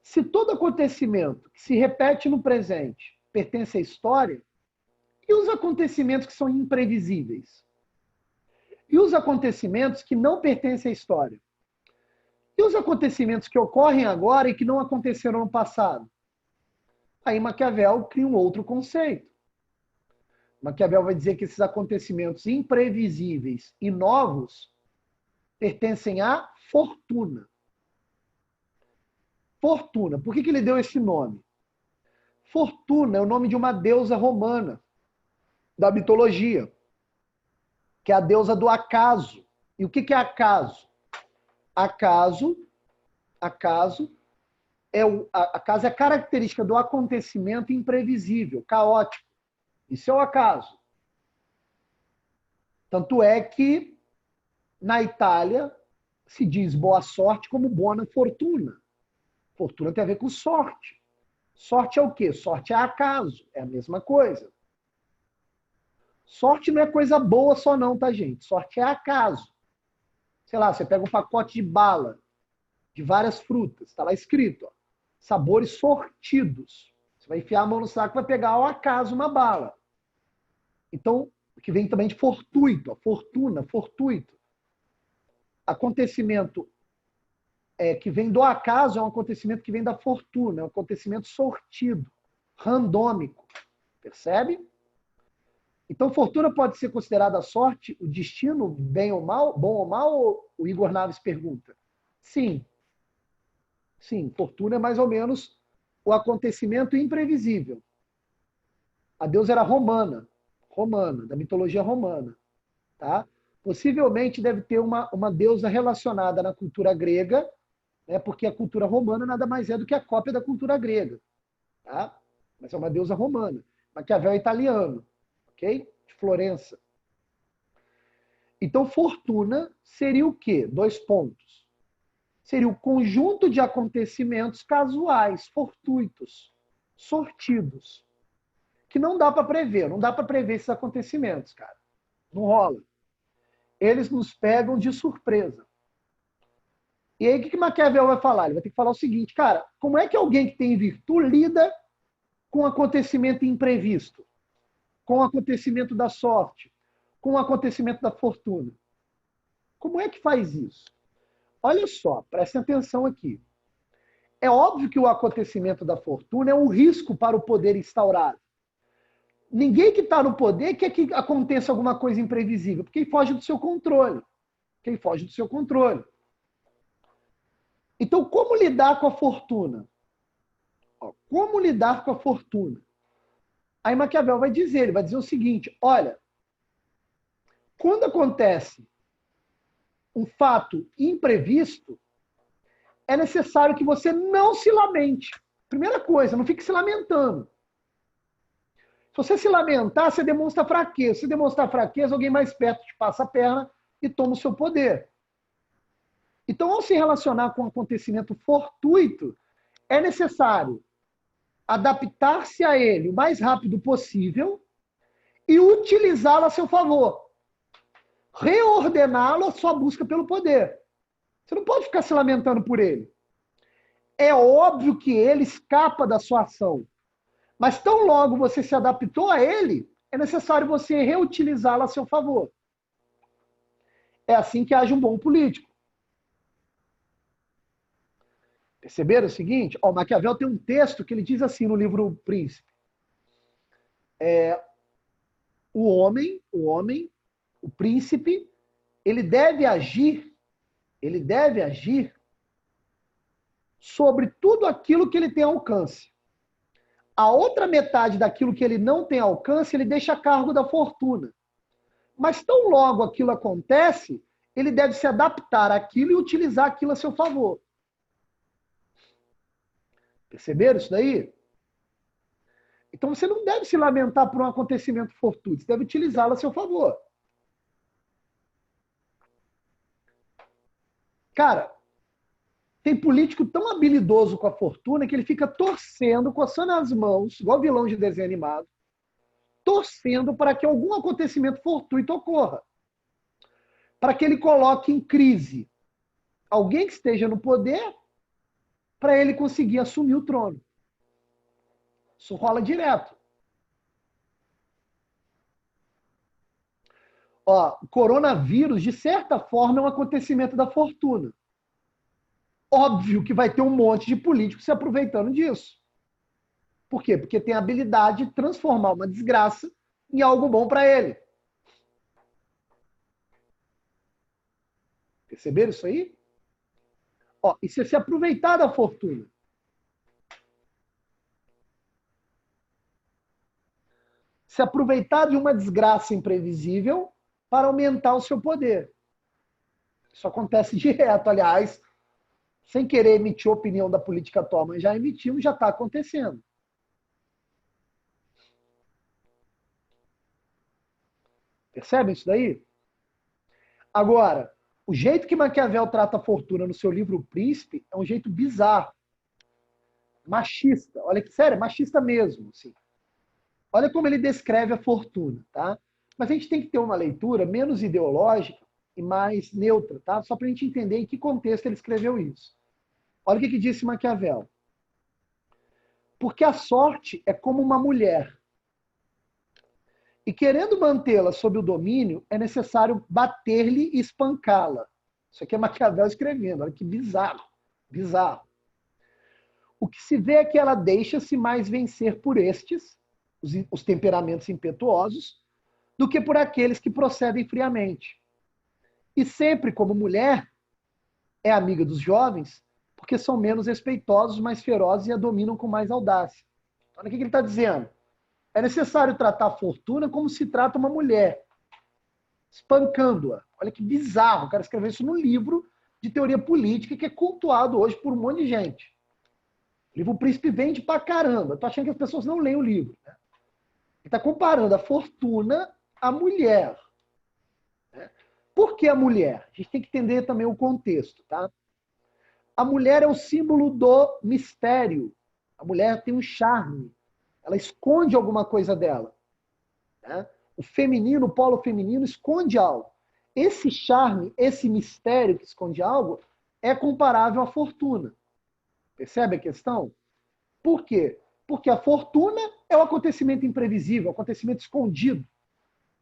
Se todo acontecimento que se repete no presente pertence à história, e os acontecimentos que são imprevisíveis? E os acontecimentos que não pertencem à história? E os acontecimentos que ocorrem agora e que não aconteceram no passado? Aí Maquiavel cria um outro conceito. Maquiavel vai dizer que esses acontecimentos imprevisíveis e novos pertencem à fortuna. Fortuna. Por que ele deu esse nome? Fortuna é o nome de uma deusa romana da mitologia, que é a deusa do acaso. E o que é acaso? Acaso acaso é a característica do acontecimento imprevisível, caótico. Isso é o acaso. Tanto é que na Itália se diz boa sorte como buona fortuna. Fortuna tem a ver com sorte. Sorte é o quê? Sorte é acaso. É a mesma coisa. Sorte não é coisa boa só não, tá, gente? Sorte é acaso. Sei lá, você pega um pacote de bala de várias frutas. Está lá escrito, ó, sabores sortidos. Você vai enfiar a mão no saco e vai pegar ao acaso uma bala. Então, que vem também de fortuito, ó, fortuna, fortuito. Acontecimento que vem do acaso é um acontecimento que vem da fortuna, é um acontecimento sortido, randômico. Percebe? Então, fortuna pode ser considerada sorte, o destino, bem ou mal, bom ou mal? O Igor Naves pergunta. Sim. Sim, fortuna é mais ou menos o acontecimento imprevisível. A deusa era romana, da mitologia romana. Tá? Possivelmente deve ter uma deusa relacionada na cultura grega, né, porque a cultura romana nada mais é do que a cópia da cultura grega. Tá? Mas é uma deusa romana. Maquiavel é italiano, ok? De Florença. Então, fortuna seria o quê? 2 pontos. Seria o conjunto de acontecimentos casuais, fortuitos, sortidos, que não dá para prever. Não dá para prever esses acontecimentos, cara. Não rola. Eles nos pegam de surpresa. E aí, o que Maquiavel vai falar? Ele vai ter que falar o seguinte, cara, como é que alguém que tem virtude lida com o acontecimento imprevisto? Com o acontecimento da sorte? Com o acontecimento da fortuna? Como é que faz isso? Olha só, prestem atenção aqui. É óbvio que o acontecimento da fortuna é um risco para o poder instaurado. Ninguém que está no poder quer que aconteça alguma coisa imprevisível, porque ele foge do seu controle. Quem foge do seu controle. Então, como lidar com a fortuna? Como lidar com a fortuna? Aí Maquiavel vai dizer, ele vai dizer o seguinte, olha, quando acontece um fato imprevisto, é necessário que você não se lamente. Primeira coisa, não fique se lamentando. Se você se lamentar, você demonstra fraqueza. Se demonstrar fraqueza, alguém mais perto te passa a perna e toma o seu poder. Então, ao se relacionar com um acontecimento fortuito, é necessário adaptar-se a ele o mais rápido possível e utilizá-lo a seu favor. Reordená-lo à sua busca pelo poder. Você não pode ficar se lamentando por ele. É óbvio que ele escapa da sua ação. Mas tão logo você se adaptou a ele, é necessário você reutilizá-lo a seu favor. É assim que age um bom político. Perceberam o seguinte? Maquiavel tem um texto que ele diz assim no livro Príncipe. O homem, o príncipe, ele deve agir Ele deve agir sobre tudo aquilo que ele tem alcance. A outra metade daquilo que ele não tem alcance, ele deixa a cargo da fortuna. Mas tão logo aquilo acontece, ele deve se adaptar àquilo e utilizar aquilo a seu favor. Perceberam isso daí? Então você não deve se lamentar por um acontecimento fortuito, você deve utilizá-lo a seu favor. Cara, tem político tão habilidoso com a fortuna que ele fica torcendo, coçando as mãos, igual vilão de desenho animado, torcendo para que algum acontecimento fortuito ocorra. Para que ele coloque em crise alguém que esteja no poder para ele conseguir assumir o trono. Isso rola direto. Ó, o coronavírus, de certa forma, é um acontecimento da fortuna. Óbvio que vai ter um monte de políticos se aproveitando disso. Por quê? Porque tem a habilidade de transformar uma desgraça em algo bom para ele. Perceberam isso aí? Ó, isso é se aproveitar da fortuna. Se aproveitar de uma desgraça imprevisível para aumentar o seu poder. Isso acontece direto, aliás, sem querer emitir opinião da política atual, mas já emitimos, já está acontecendo. Percebem isso daí? Agora, o jeito que Maquiavel trata a fortuna no seu livro O Príncipe é um jeito bizarro, machista. Olha que sério, machista mesmo. Assim. Olha como ele descreve a fortuna, tá? Mas a gente tem que ter uma leitura menos ideológica e mais neutra, tá? Só para a gente entender em que contexto ele escreveu isso. Olha o que disse Maquiavel. Porque a sorte é como uma mulher. E querendo mantê-la sob o domínio, é necessário bater-lhe e espancá-la. Isso aqui é Maquiavel escrevendo. Olha que bizarro. Bizarro. O que se vê é que ela deixa-se mais vencer por estes, os temperamentos impetuosos, do que por aqueles que procedem friamente. E sempre, como mulher, é amiga dos jovens, porque são menos respeitosos, mais ferozes e a dominam com mais audácia. Olha o que ele está dizendo. É necessário tratar a fortuna como se trata uma mulher, espancando-a. Olha que bizarro, o cara escreveu isso num livro de teoria política que é cultuado hoje por um monte de gente. O livro O Príncipe vende pra caramba. Eu tô achando que as pessoas não leem o livro. Né? Ele está comparando a fortuna à mulher. Né? Por que a mulher? A gente tem que entender também o contexto. Tá? A mulher é o símbolo do mistério. A mulher tem um charme. Ela esconde alguma coisa dela. Né? O feminino, o polo feminino, esconde algo. Esse charme, esse mistério que esconde algo, é comparável à fortuna. Percebe a questão? Por quê? Porque a fortuna é o acontecimento imprevisível, o acontecimento escondido,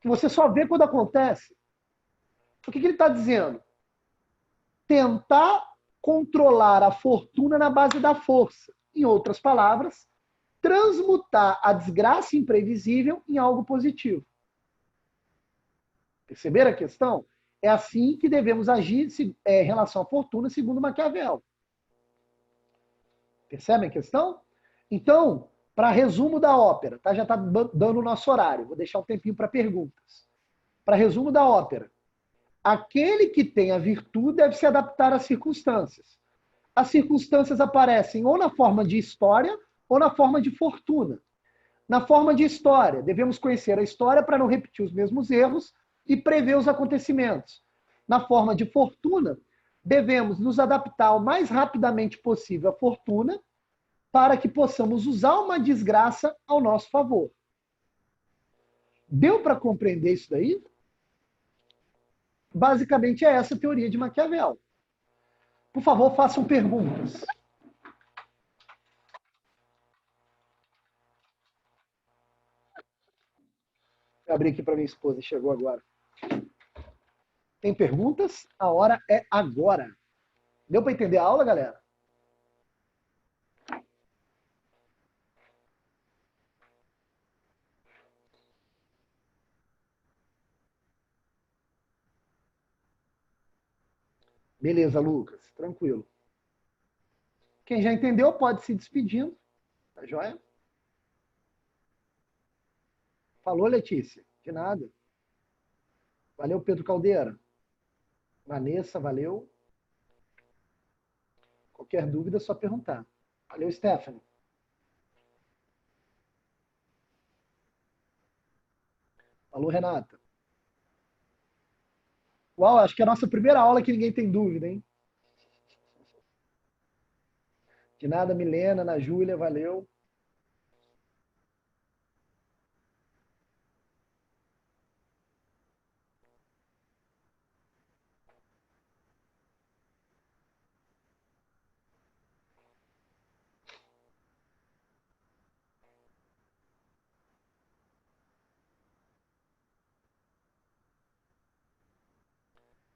que você só vê quando acontece. O que ele está dizendo? Tentar controlar a fortuna na base da força. Em outras palavras, transmutar a desgraça imprevisível em algo positivo. Perceberam a questão? É assim que devemos agir em relação à fortuna, segundo Maquiavel. Percebem a questão? Então, para resumo da ópera, tá? Já está dando o nosso horário, vou deixar um tempinho para perguntas. Para resumo da ópera, aquele que tem a virtude deve se adaptar às circunstâncias. As circunstâncias aparecem ou na forma de história ou na forma de fortuna. Na forma de história, devemos conhecer a história para não repetir os mesmos erros e prever os acontecimentos. Na forma de fortuna, devemos nos adaptar o mais rapidamente possível à fortuna para que possamos usar uma desgraça ao nosso favor. Deu para compreender isso daí? Basicamente é essa a teoria de Maquiavel. Por favor, façam perguntas. Vou abrir aqui para minha esposa, chegou agora. Tem perguntas? A hora é agora. Deu para entender a aula, galera? Beleza, Lucas. Tranquilo. Quem já entendeu pode se despedindo. Tá joia? Falou, Letícia. De nada. Valeu, Pedro Caldeira. Vanessa, valeu. Qualquer dúvida é só perguntar. Valeu, Stephanie. Falou, Renata. Uau, acho que é a nossa primeira aula que ninguém tem dúvida, hein? De nada, Milena, Ana Júlia, valeu.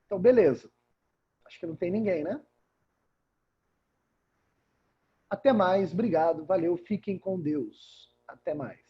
Então, beleza. Acho que não tem ninguém, né? Até mais, obrigado, valeu, fiquem com Deus. Até mais.